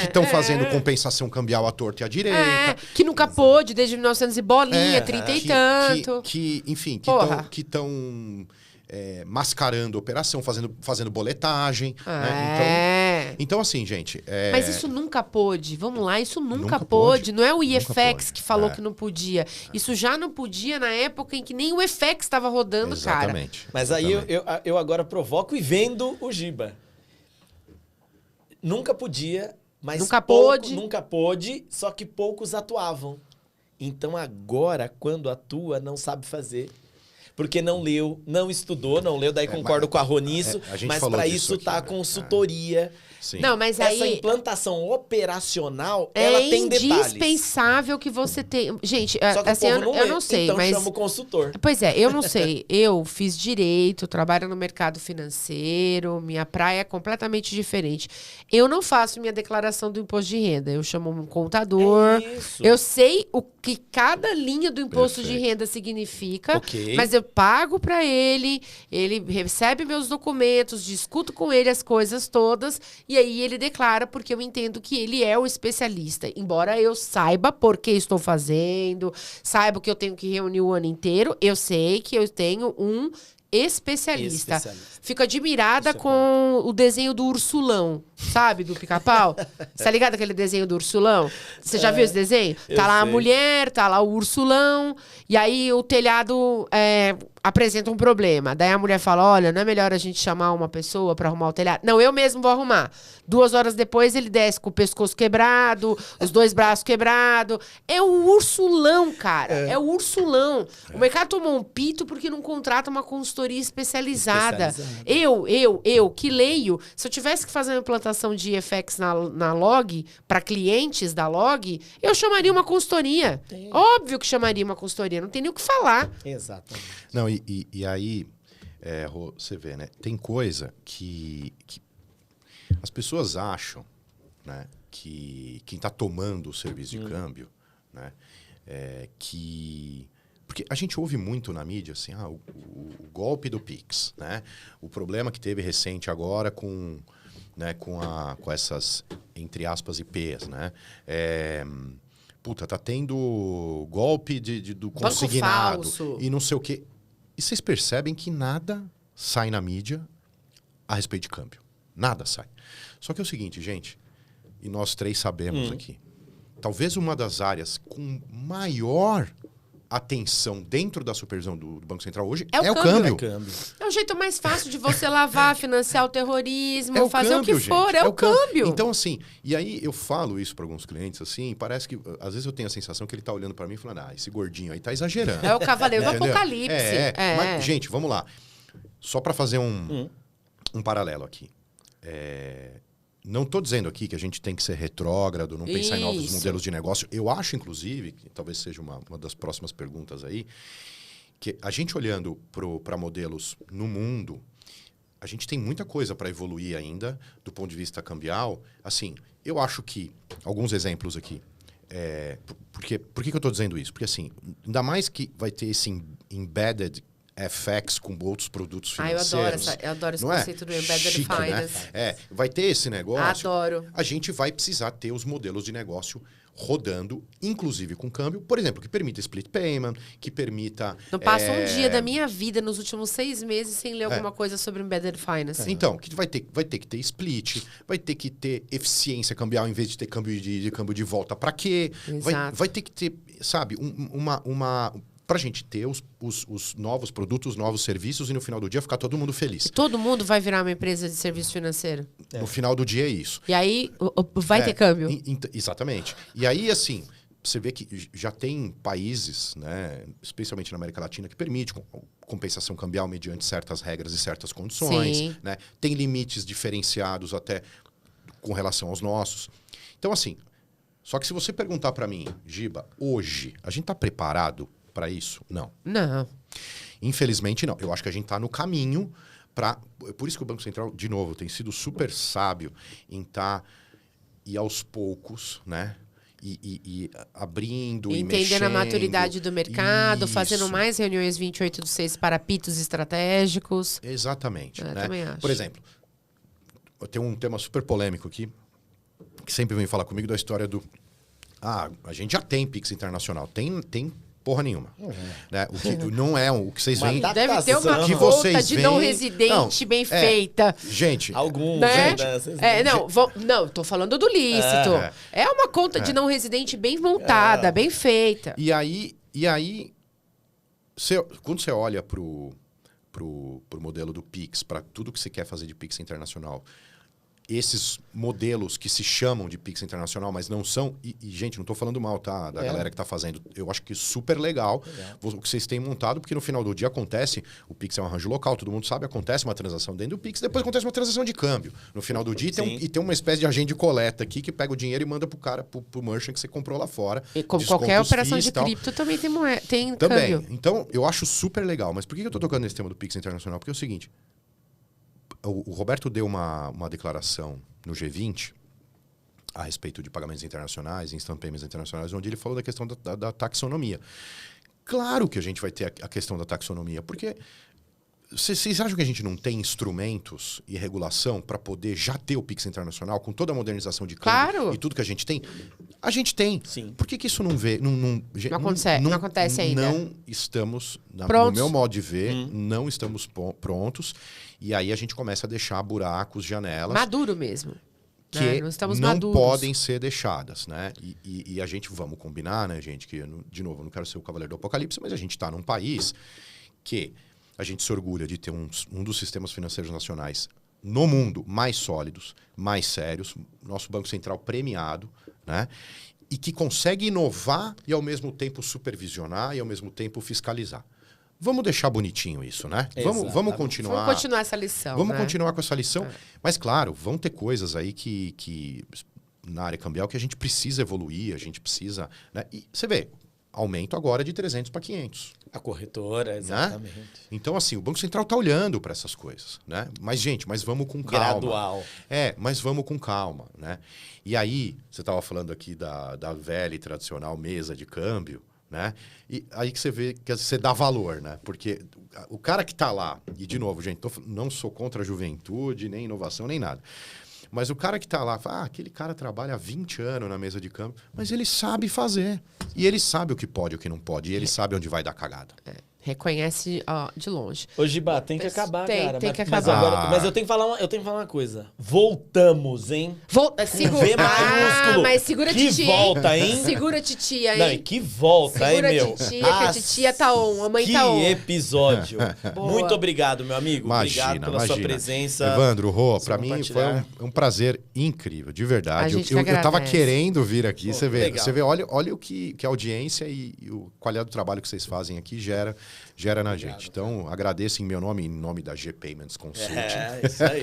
Que estão fazendo compensação cambial à torta e à direita. Que nunca pôde, desde 1900 e bolinha, 30 e tanto. Enfim, que estão mascarando a operação, fazendo boletagem. Né? Então, assim, gente... Mas isso nunca pôde. Vamos lá, isso nunca pôde. Não é o IFX que falou que não podia. Isso já não podia na época em que nem o IFX estava rodando, Exatamente. cara. Mas aí eu agora provoco e vendo o Giba. Nunca podia, mas nunca pôde, só que poucos atuavam. Então agora, quando atua, não sabe fazer. porque não leu, não estudou, não leu, daí concordo com a Rô nisso, mas para isso tá a consultoria. Sim. Não, mas aí... Essa implantação operacional, ela tem detalhes. É indispensável que você tenha... Gente, Só que assim, o povo eu não sei, então mas... chama o consultor. Pois é, eu não sei. Eu fiz direito, trabalho no mercado financeiro, minha praia é completamente diferente. Eu não faço minha declaração do imposto de renda. Eu chamo um contador. Eu sei o que cada linha do imposto de renda significa, mas eu pago para ele recebe meus documentos, discuto com ele as coisas todas, e aí ele declara, porque eu entendo que ele é o especialista. Embora eu saiba por que estou fazendo, saiba que eu tenho que reunir o ano inteiro, eu sei que eu tenho um especialista. Fico admirada com o desenho do Ursulão, sabe? Do Pica-Pau. Você tá ligado aquele desenho do Ursulão? Você já viu esse desenho? Tá lá a mulher, tá lá o Ursulão, e aí o telhado apresenta um problema. Daí a mulher fala, olha, não é melhor a gente chamar uma pessoa pra arrumar o telhado? Não, eu mesmo vou arrumar. 2 horas depois ele desce com o pescoço quebrado, os 2 braços quebrados. É o Ursulão, cara. É o Ursulão. O mercado tomou um pito porque não contrata uma consultoria especializada. Eu, que leio, se eu tivesse que fazer uma implantação de FX na Log, para clientes da Log, eu chamaria uma consultoria. Óbvio que chamaria uma consultoria, não tem nem o que falar. Exatamente. Não, e aí, Rô, você vê, né? Tem coisa que as pessoas acham, né, que quem está tomando o serviço de câmbio, né, porque a gente ouve muito na mídia assim, o golpe do Pix, né? O problema que teve recente agora com essas, entre aspas, IPs, né? Tá tendo golpe do consignado e não sei o quê. E vocês percebem que nada sai na mídia a respeito de câmbio. Nada sai. Só que é o seguinte, gente, e nós 3 sabemos aqui, talvez uma das áreas com maior atenção dentro da supervisão do Banco Central hoje é o câmbio. É o jeito mais fácil de você lavar, financiar o terrorismo, fazer câmbio, o que for, é o câmbio. Então, assim, e aí eu falo isso para alguns clientes, assim, parece que, às vezes eu tenho a sensação que ele tá olhando para mim e falando, esse gordinho aí tá exagerando. É o cavaleiro do apocalipse. Mas, gente, vamos lá. Só para fazer um paralelo aqui. Não estou dizendo aqui que a gente tem que ser retrógrado, não pensar em novos modelos de negócio. Eu acho, inclusive, que talvez seja uma das próximas perguntas aí, que a gente olhando para modelos no mundo, a gente tem muita coisa para evoluir ainda do ponto de vista cambial. Assim, eu acho que, alguns exemplos aqui, por que eu estou dizendo isso? Porque, assim, ainda mais que vai ter esse embedded FX com outros produtos financeiros. Eu adoro esse conceito do Embedded Finance. Né? Vai ter esse negócio. Adoro. A gente vai precisar ter os modelos de negócio rodando, inclusive com câmbio, por exemplo, que permita split payment, que permita... Não passa um dia da minha vida nos últimos 6 meses sem ler alguma coisa sobre Embedded Finance. Então, que vai ter que ter split, vai ter que ter eficiência cambial em vez de ter câmbio de volta para quê? Vai ter que ter, sabe, pra gente ter os novos produtos, os novos serviços e no final do dia ficar todo mundo feliz. Todo mundo vai virar uma empresa de serviço financeiro. No final do dia é isso. E aí vai ter câmbio. Exatamente. E aí, assim, você vê que já tem países, né, especialmente na América Latina, que permite compensação cambial mediante certas regras e certas condições. Né? Tem limites diferenciados até com relação aos nossos. Então, assim, só que se você perguntar para mim, Giba, hoje, a gente está preparado para isso? Não. Não. Infelizmente, não. Eu acho que a gente está no caminho para... Por isso que o Banco Central, de novo, tem sido super sábio em e aos poucos, né? E abrindo e mexendo. Entendendo a maturidade do mercado, fazendo mais reuniões 28/6 para pitos estratégicos. Exatamente. Eu né? também acho. Por exemplo, eu tenho um tema super polêmico aqui, que sempre vem falar comigo da história do... a gente já tem Pix internacional. Tem porra nenhuma. Né? O que não é o que vocês veem... Deve ter uma que conta de não residente bem feita. Gente... Alguns, né? Não, tô falando do lícito. É uma conta de não residente bem montada, bem feita. E aí quando você olha pro modelo do Pix, para tudo que você quer fazer de Pix internacional, esses modelos que se chamam de Pix internacional, mas não são... E gente, não estou falando mal, tá? Da galera que está fazendo. Eu acho que super legal o que vocês têm montado, porque no final do dia acontece... O Pix é um arranjo local, todo mundo sabe. Acontece uma transação dentro do Pix, depois acontece uma transação de câmbio. No final do dia, tem uma espécie de agente de coleta aqui que pega o dinheiro e manda pro cara, pro merchant que você comprou lá fora. E como qualquer operação de cripto, também tem também. câmbio. Então, eu acho super legal. Mas por que eu estou tocando nesse tema do Pix internacional? Porque é o seguinte... O Roberto deu uma declaração no G20 a respeito de pagamentos internacionais, instant payments internacionais, onde ele falou da questão da taxonomia. Claro que a gente vai ter a questão da taxonomia, porque vocês acham que a gente não tem instrumentos e regulação para poder já ter o Pix internacional com toda a modernização de câmbio e tudo que a gente tem? A gente tem. Sim. Por que isso não vê? Não acontece ainda. Não estamos, no meu modo de ver, não estamos prontos. E aí a gente começa a deixar buracos, janelas. Maduro mesmo. Que não maduros. Podem ser deixadas, né? E a gente, vamos combinar, né, gente? Que, de novo, eu não quero ser o cavaleiro do apocalipse, mas a gente está num país que a gente se orgulha de ter um dos sistemas financeiros nacionais no mundo mais sólidos, mais sérios, nosso Banco Central premiado, né? E que consegue inovar e, ao mesmo tempo, supervisionar e, ao mesmo tempo, fiscalizar. Vamos deixar bonitinho isso, né? Vamos continuar. Vamos continuar essa lição. Vamos continuar com essa lição. Mas, claro, vão ter coisas aí que na área cambial que a gente precisa evoluir, a gente precisa... Né? E você vê, aumento agora de 300 para 500. A corretora, exatamente. Né? Então, assim, o Banco Central está olhando para essas coisas, né? Mas, gente, vamos com calma. Gradual. Mas vamos com calma, né? E aí, você estava falando aqui da velha e tradicional mesa de câmbio, né? E aí que você vê que você dá valor, né? Porque o cara que está lá, e de novo, gente, não sou contra a juventude, nem inovação, nem nada. Mas o cara que está lá, fala, aquele cara trabalha há 20 anos na mesa de câmbio, mas ele sabe fazer. E ele sabe o que pode e o que não pode. E ele sabe onde vai dar cagada. Reconhece de longe. Ô, Giba, tem que acabar, cara. Tem que acabar. Mas eu tenho que falar uma coisa. Voltamos, hein? Segura. V maiúsculo. Mas segura que titia, volta, hein? Segura titia, hein? Não, e que volta, segura hein, meu? Titia, que a titia tá on, a mãe tá on. Que episódio. Muito obrigado, meu amigo. Obrigado pela sua presença. Evandro, Rô, pra mim foi um prazer incrível, de verdade. Eu tava querendo vir aqui, você vê, olha o que a audiência e o qualidade do trabalho que vocês fazem aqui gera na gente. Então, agradeço em meu nome, em nome da G Payments Consulting. Isso aí.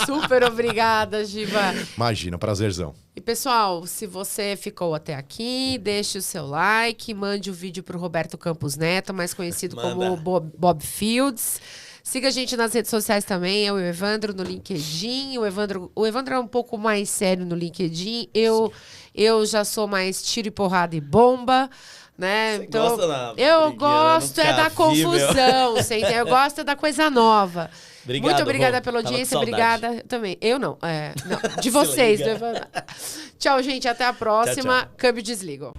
Super obrigada, Giba. Imagina, prazerzão. E, pessoal, se você ficou até aqui, deixe o seu like, mande o vídeo pro Roberto Campos Neto, mais conhecido como Bob Fields. Siga a gente nas redes sociais também, o Evandro no LinkedIn. O Evandro é um pouco mais sério no LinkedIn. Eu já sou mais tiro e porrada e bomba. Né? Então, eu gosto da confusão, você entende? Eu gosto da coisa nova. Obrigado, muito obrigada pela audiência, obrigada também. Eu não, não de vocês, do Evandro. Tchau, gente, até a próxima. Tchau. Câmbio desligo.